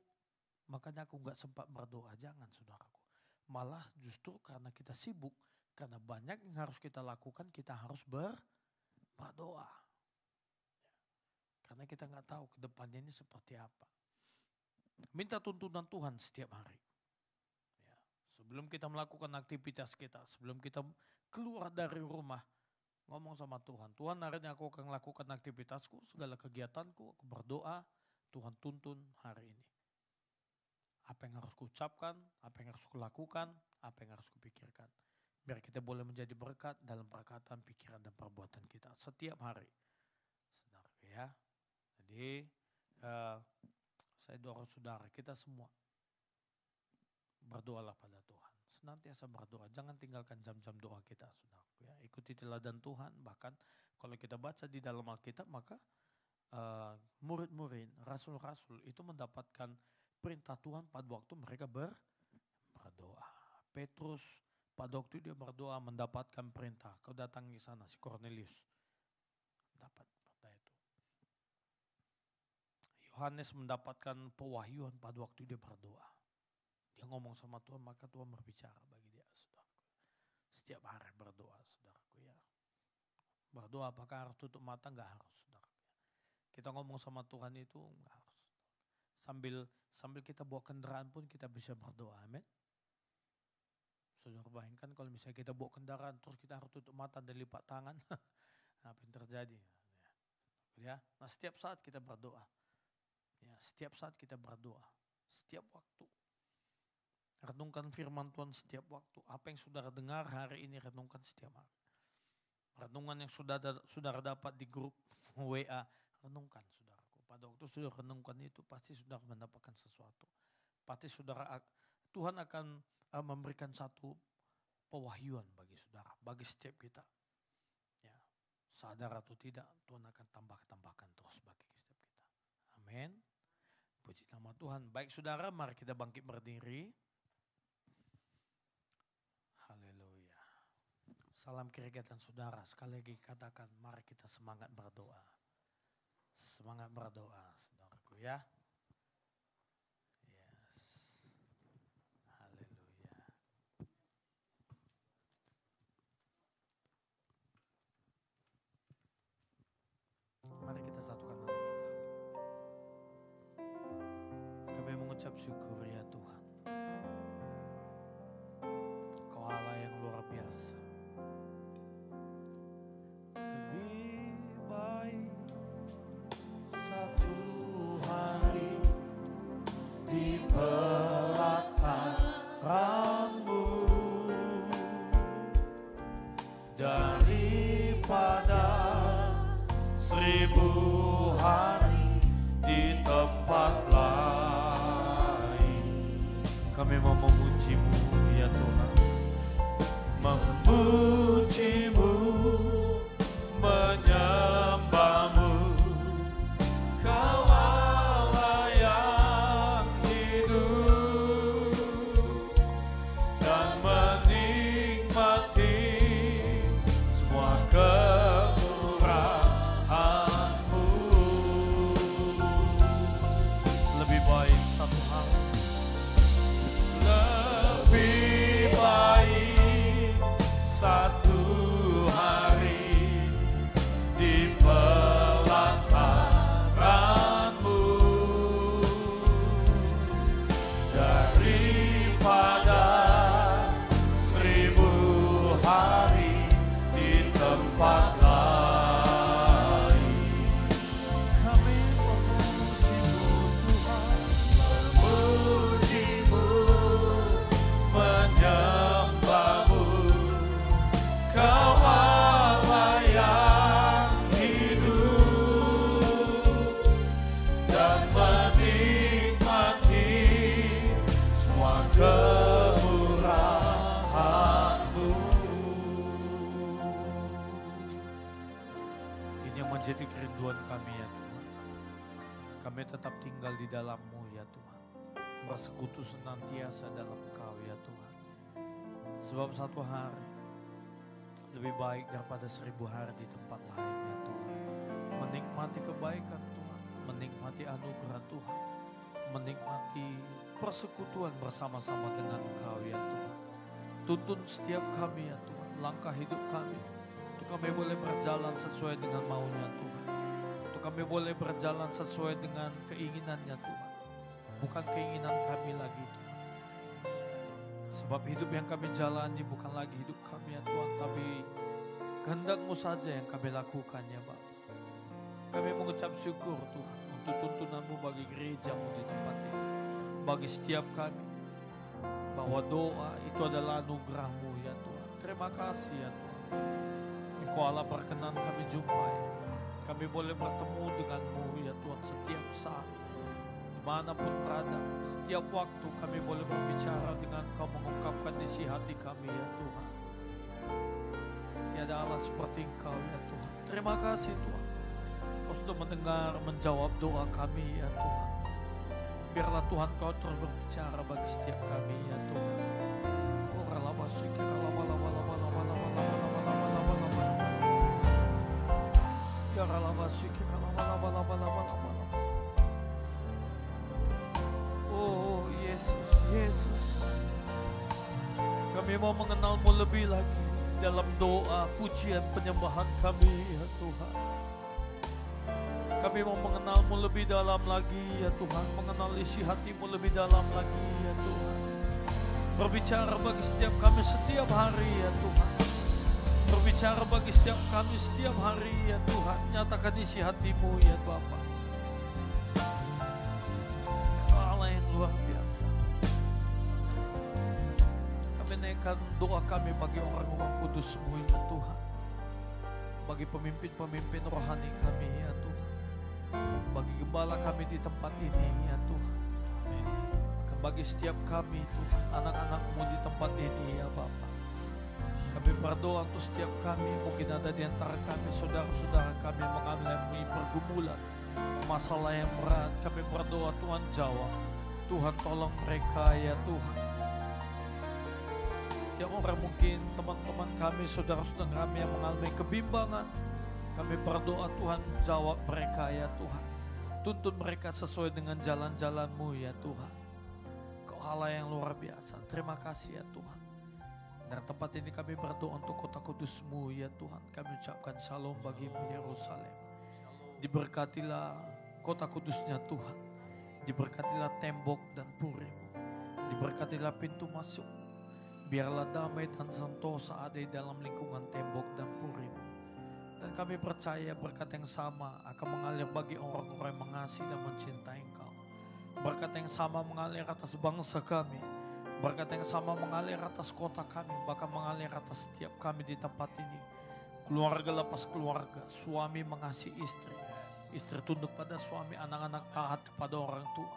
Makanya aku enggak sempat berdoa. Jangan saudaraku. Malah justru karena kita sibuk, karena banyak yang harus kita lakukan, kita harus berdoa. Karena kita nggak tahu ke depannya ini seperti apa. Minta tuntunan Tuhan setiap hari. Ya, sebelum kita melakukan aktivitas kita, sebelum kita keluar dari rumah, ngomong sama Tuhan. Tuhan hari ini aku akan lakukan aktivitasku, segala kegiatanku, aku berdoa, Tuhan tuntun hari ini. Apa yang harus kuucapkan, apa yang harus kulakukan, apa yang harus kupikirkan. Biar kita boleh menjadi berkat dalam perkataan, pikiran, dan perbuatan kita setiap hari. Saudara ya. Jadi saya dorong saudara kita semua. Berdoalah pada Tuhan. Senantiasa berdoa. Jangan tinggalkan jam-jam doa kita saudara ya. Ikuti teladan Tuhan. Bahkan kalau kita baca di dalam Alkitab maka murid-murid, rasul-rasul itu mendapatkan perintah Tuhan pada waktu mereka berdoa. Petrus pada waktu dia berdoa mendapatkan perintah. Kau datang di sana si Cornelius. Dapat perintah itu. Yohanes mendapatkan pewahyuan pada waktu dia berdoa. Dia ngomong sama Tuhan maka Tuhan berbicara bagi dia saudaraku. Setiap hari berdoa saudaraku ya. Berdoa apakah harus tutup mata? Enggak harus saudaraku. Kita ngomong sama Tuhan itu enggak harus. Sambil kita bawa kendaraan pun kita bisa berdoa, amin. Saudara bayangkan kalau misalnya kita bawa kendaraan terus kita harus tutup mata dan lipat tangan, apa yang terjadi? Ya, nah setiap saat kita berdoa, ya setiap saat kita berdoa, setiap waktu. Renungkan firman Tuhan setiap waktu. Apa yang saudara dengar hari ini renungkan setiap hari. Renungan yang saudara dapat di grup WA, renungkan saudaraku. Pada waktu sudah renungkan itu pasti saudara mendapatkan sesuatu. Pasti Tuhan akan memberikan satu pewahyuan bagi saudara, bagi setiap kita. Ya, sadar atau tidak Tuhan akan tambahkan terus bagi setiap kita. Amin. Puji nama Tuhan. Baik saudara, mari kita bangkit berdiri. Haleluya. Salam kegiatan saudara. Sekali lagi katakan, mari kita semangat berdoa. Semangat berdoa, saudaraku ya. Yes. Haleluya. Mari kita satukan hati kita. Kami mengucap syukur ya Tuhan. Kau Allah yang luar biasa. Lebih baik satu hari di pelataran-Mu daripada 1000 hari di tempat lain. Kami mau memuji-Mu ya Tuhan, memuji-Mu, menyembah-Mu. Kau Allah yang hidup dan menikmati semua kemurahan-Mu. Lebih baik satu hari, lebih baik satu hari di pelataran-Mu daripada 1000 hari di tempat lain. Kami memuji-Mu Tuhan, memuji-Mu, menyembah-Mu. Kau Allah yang hidup dan menikmati semua kemurahan-Mu. Ini yang menjadi kerinduan kami ya Tuhan. Kami tetap tinggal di dalam-Mu ya Tuhan, bersekutu senantiasa dalam Kau ya Tuhan. Sebab satu hari lebih baik daripada 1000 hari di tempat lain ya Tuhan. Menikmati kebaikan Tuhan, menikmati anugerah Tuhan, menikmati persekutuan bersama-sama dengan Kau ya Tuhan. Tuntun setiap kami ya Tuhan, langkah hidup kami, untuk kami boleh berjalan sesuai dengan maunya Tuhan. Untuk kami boleh berjalan sesuai dengan keinginannya Tuhan, bukan keinginan kami lagi Tuhan. Sebab hidup yang kami jalani bukan lagi hidup kami ya Tuhan, tapi kehendak-Mu saja yang kami lakukan ya Bapa. Kami mengucap syukur Tuhan untuk tuntunan-Mu bagi gereja-Mu di tempat ini, bagi setiap kami, bahwa doa itu adalah anugerah-Mu ya Tuhan. Terima kasih ya Tuhan. Engkau Allah berkenan kami jumpai, kami boleh bertemu dengan-Mu ya Tuhan setiap saat, dimanapun berada, setiap waktu kami boleh berbicara dengan Kau, mengungkapkan isi hati kami ya Tuhan. Tiada Allah seperti Engkau ya Tuhan. Terima kasih Tuhan, Kau sudah mendengar, menjawab doa kami ya Tuhan. Biarlah Tuhan Kau terus berbicara bagi setiap kami ya Tuhan. Oh Yesus, Yesus, kami mau mengenal-Mu lebih lagi dalam doa, pujian, penyembahan kami ya Tuhan. Kami mau mengenal-Mu lebih dalam lagi ya Tuhan, mengenal isi hati-Mu lebih dalam lagi ya Tuhan. Berbicara bagi setiap kami setiap hari ya Tuhan. Berbicara bagi setiap kami setiap hari ya Tuhan. Nyatakan isi hati-Mu ya Bapa. Allah yang luar biasa. Kami naikkan doa kami bagi orang-orang kudus-Mu ya Tuhan. Bagi pemimpin-pemimpin rohani kami ya Tuhan. Bagi gembala kami di tempat ini ya Tuhan. Bagi setiap kami Tuhan, anak-anak-Mu di tempat ini ya Bapa. Kami berdoa untuk setiap kami, mungkin ada di antara kami, saudara-saudara kami mengalami pergumulan, masalah yang berat. Kami berdoa Tuhan jawab, Tuhan tolong mereka ya Tuhan. setiap orang, mungkin teman-teman kami, saudara-saudara kami yang mengalami kebimbangan. Kami berdoa Tuhan, jawab mereka ya Tuhan. Tuntun mereka sesuai dengan jalan-jalan-Mu ya Tuhan. Kau Allah yang luar biasa. Terima kasih ya Tuhan. Dari tempat ini kami berdoa untuk kota kudus-Mu ya Tuhan. Kami ucapkan shalom bagi-Mu Yerusalem. Diberkatilah kota kudusnya Tuhan. Diberkatilah tembok dan puri-Mu. Diberkatilah pintu masuk. Biarlah damai dan sentosa ada di dalam lingkungan tembok dan puri-Mu. Dan kami percaya berkat yang sama akan mengalir bagi orang-orang yang mengasihi dan mencintai Engkau. Berkat yang sama mengalir atas bangsa kami. Berkat yang sama mengalir atas kota kami. Bahkan mengalir atas setiap kami di tempat ini. Keluarga lepas keluarga. Suami mengasihi istri. Istri tunduk pada suami. Anak-anak taat kepada orang tua.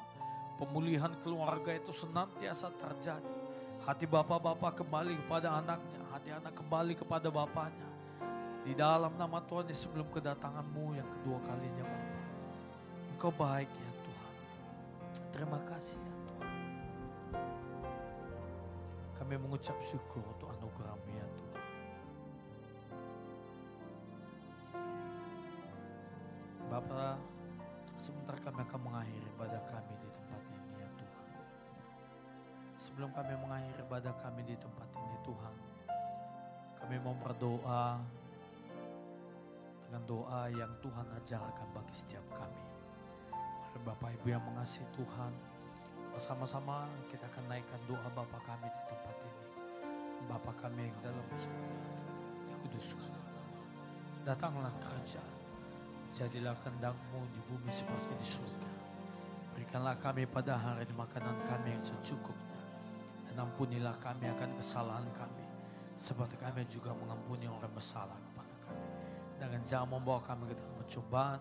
Pemulihan keluarga itu senantiasa terjadi. Hati bapak-bapak kembali kepada anaknya. Hati anak kembali kepada bapaknya. Di dalam nama Tuhan, sebelum kedatangan-Mu yang kedua kalinya Bapa. Engkau baik ya Tuhan. Terima kasih ya Tuhan. Kami mengucap syukur untuk anugerah-Mu ya Tuhan. Bapa, sebentar kami akan mengakhiri ibadah kami di tempat ini ya Tuhan. Sebelum kami mengakhiri ibadah kami di tempat ini Tuhan, kami mau berdoa dengan doa yang Tuhan ajarkan bagi setiap kami. Mari Bapak Ibu yang mengasihi Tuhan, bersama-sama kita akan naikkan doa Bapa kami di tempat ini. Bapa kami yang dalam surga, dikuduskan. Datanglah kerajaan, jadilah kehendak-Mu di bumi seperti di surga. Berikanlah kami pada hari ini makanan kami yang secukupnya. Dan ampunilah kami akan kesalahan kami, seperti kami juga mengampuni orang bersalah kepada kami. Dengan jangan membawa kami ke dalam pencobaan,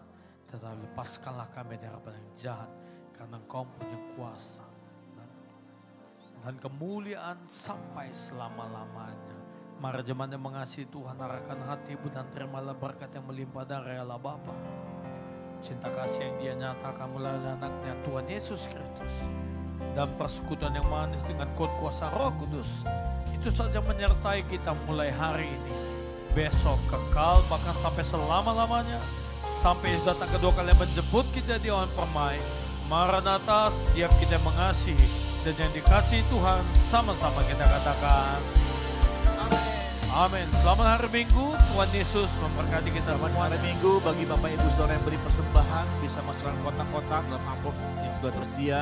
tetapi lepaskanlah kami daripada yang jahat, karena Engkau punya kuasa dan kemuliaan sampai selama-lamanya. Mari jemaat yang mengasihi Tuhan, arahkan hati ibu dan terimalah berkat yang melimpah dari Allah Bapa. Cinta kasih yang Dia nyatakan melalui anaknya Tuhan Yesus Kristus, dan persekutuan yang manis dengan kuasa Roh Kudus, itu saja menyertai kita mulai hari ini, besok, kekal, bahkan sampai selama-lamanya. Sampai datang kedua kali menjemput kita di awan permai. Maranatha, setiap kita mengasihi dan yang dikasihi Tuhan, sama-sama kita katakan amin. Selamat hari Minggu, Tuhan Yesus memberkati kita semua. Selamat hari Minggu bagi Bapak Ibu Saudara yang beri persembahan, bisa masukkan kotak-kotak dalam amplop yang sudah tersedia.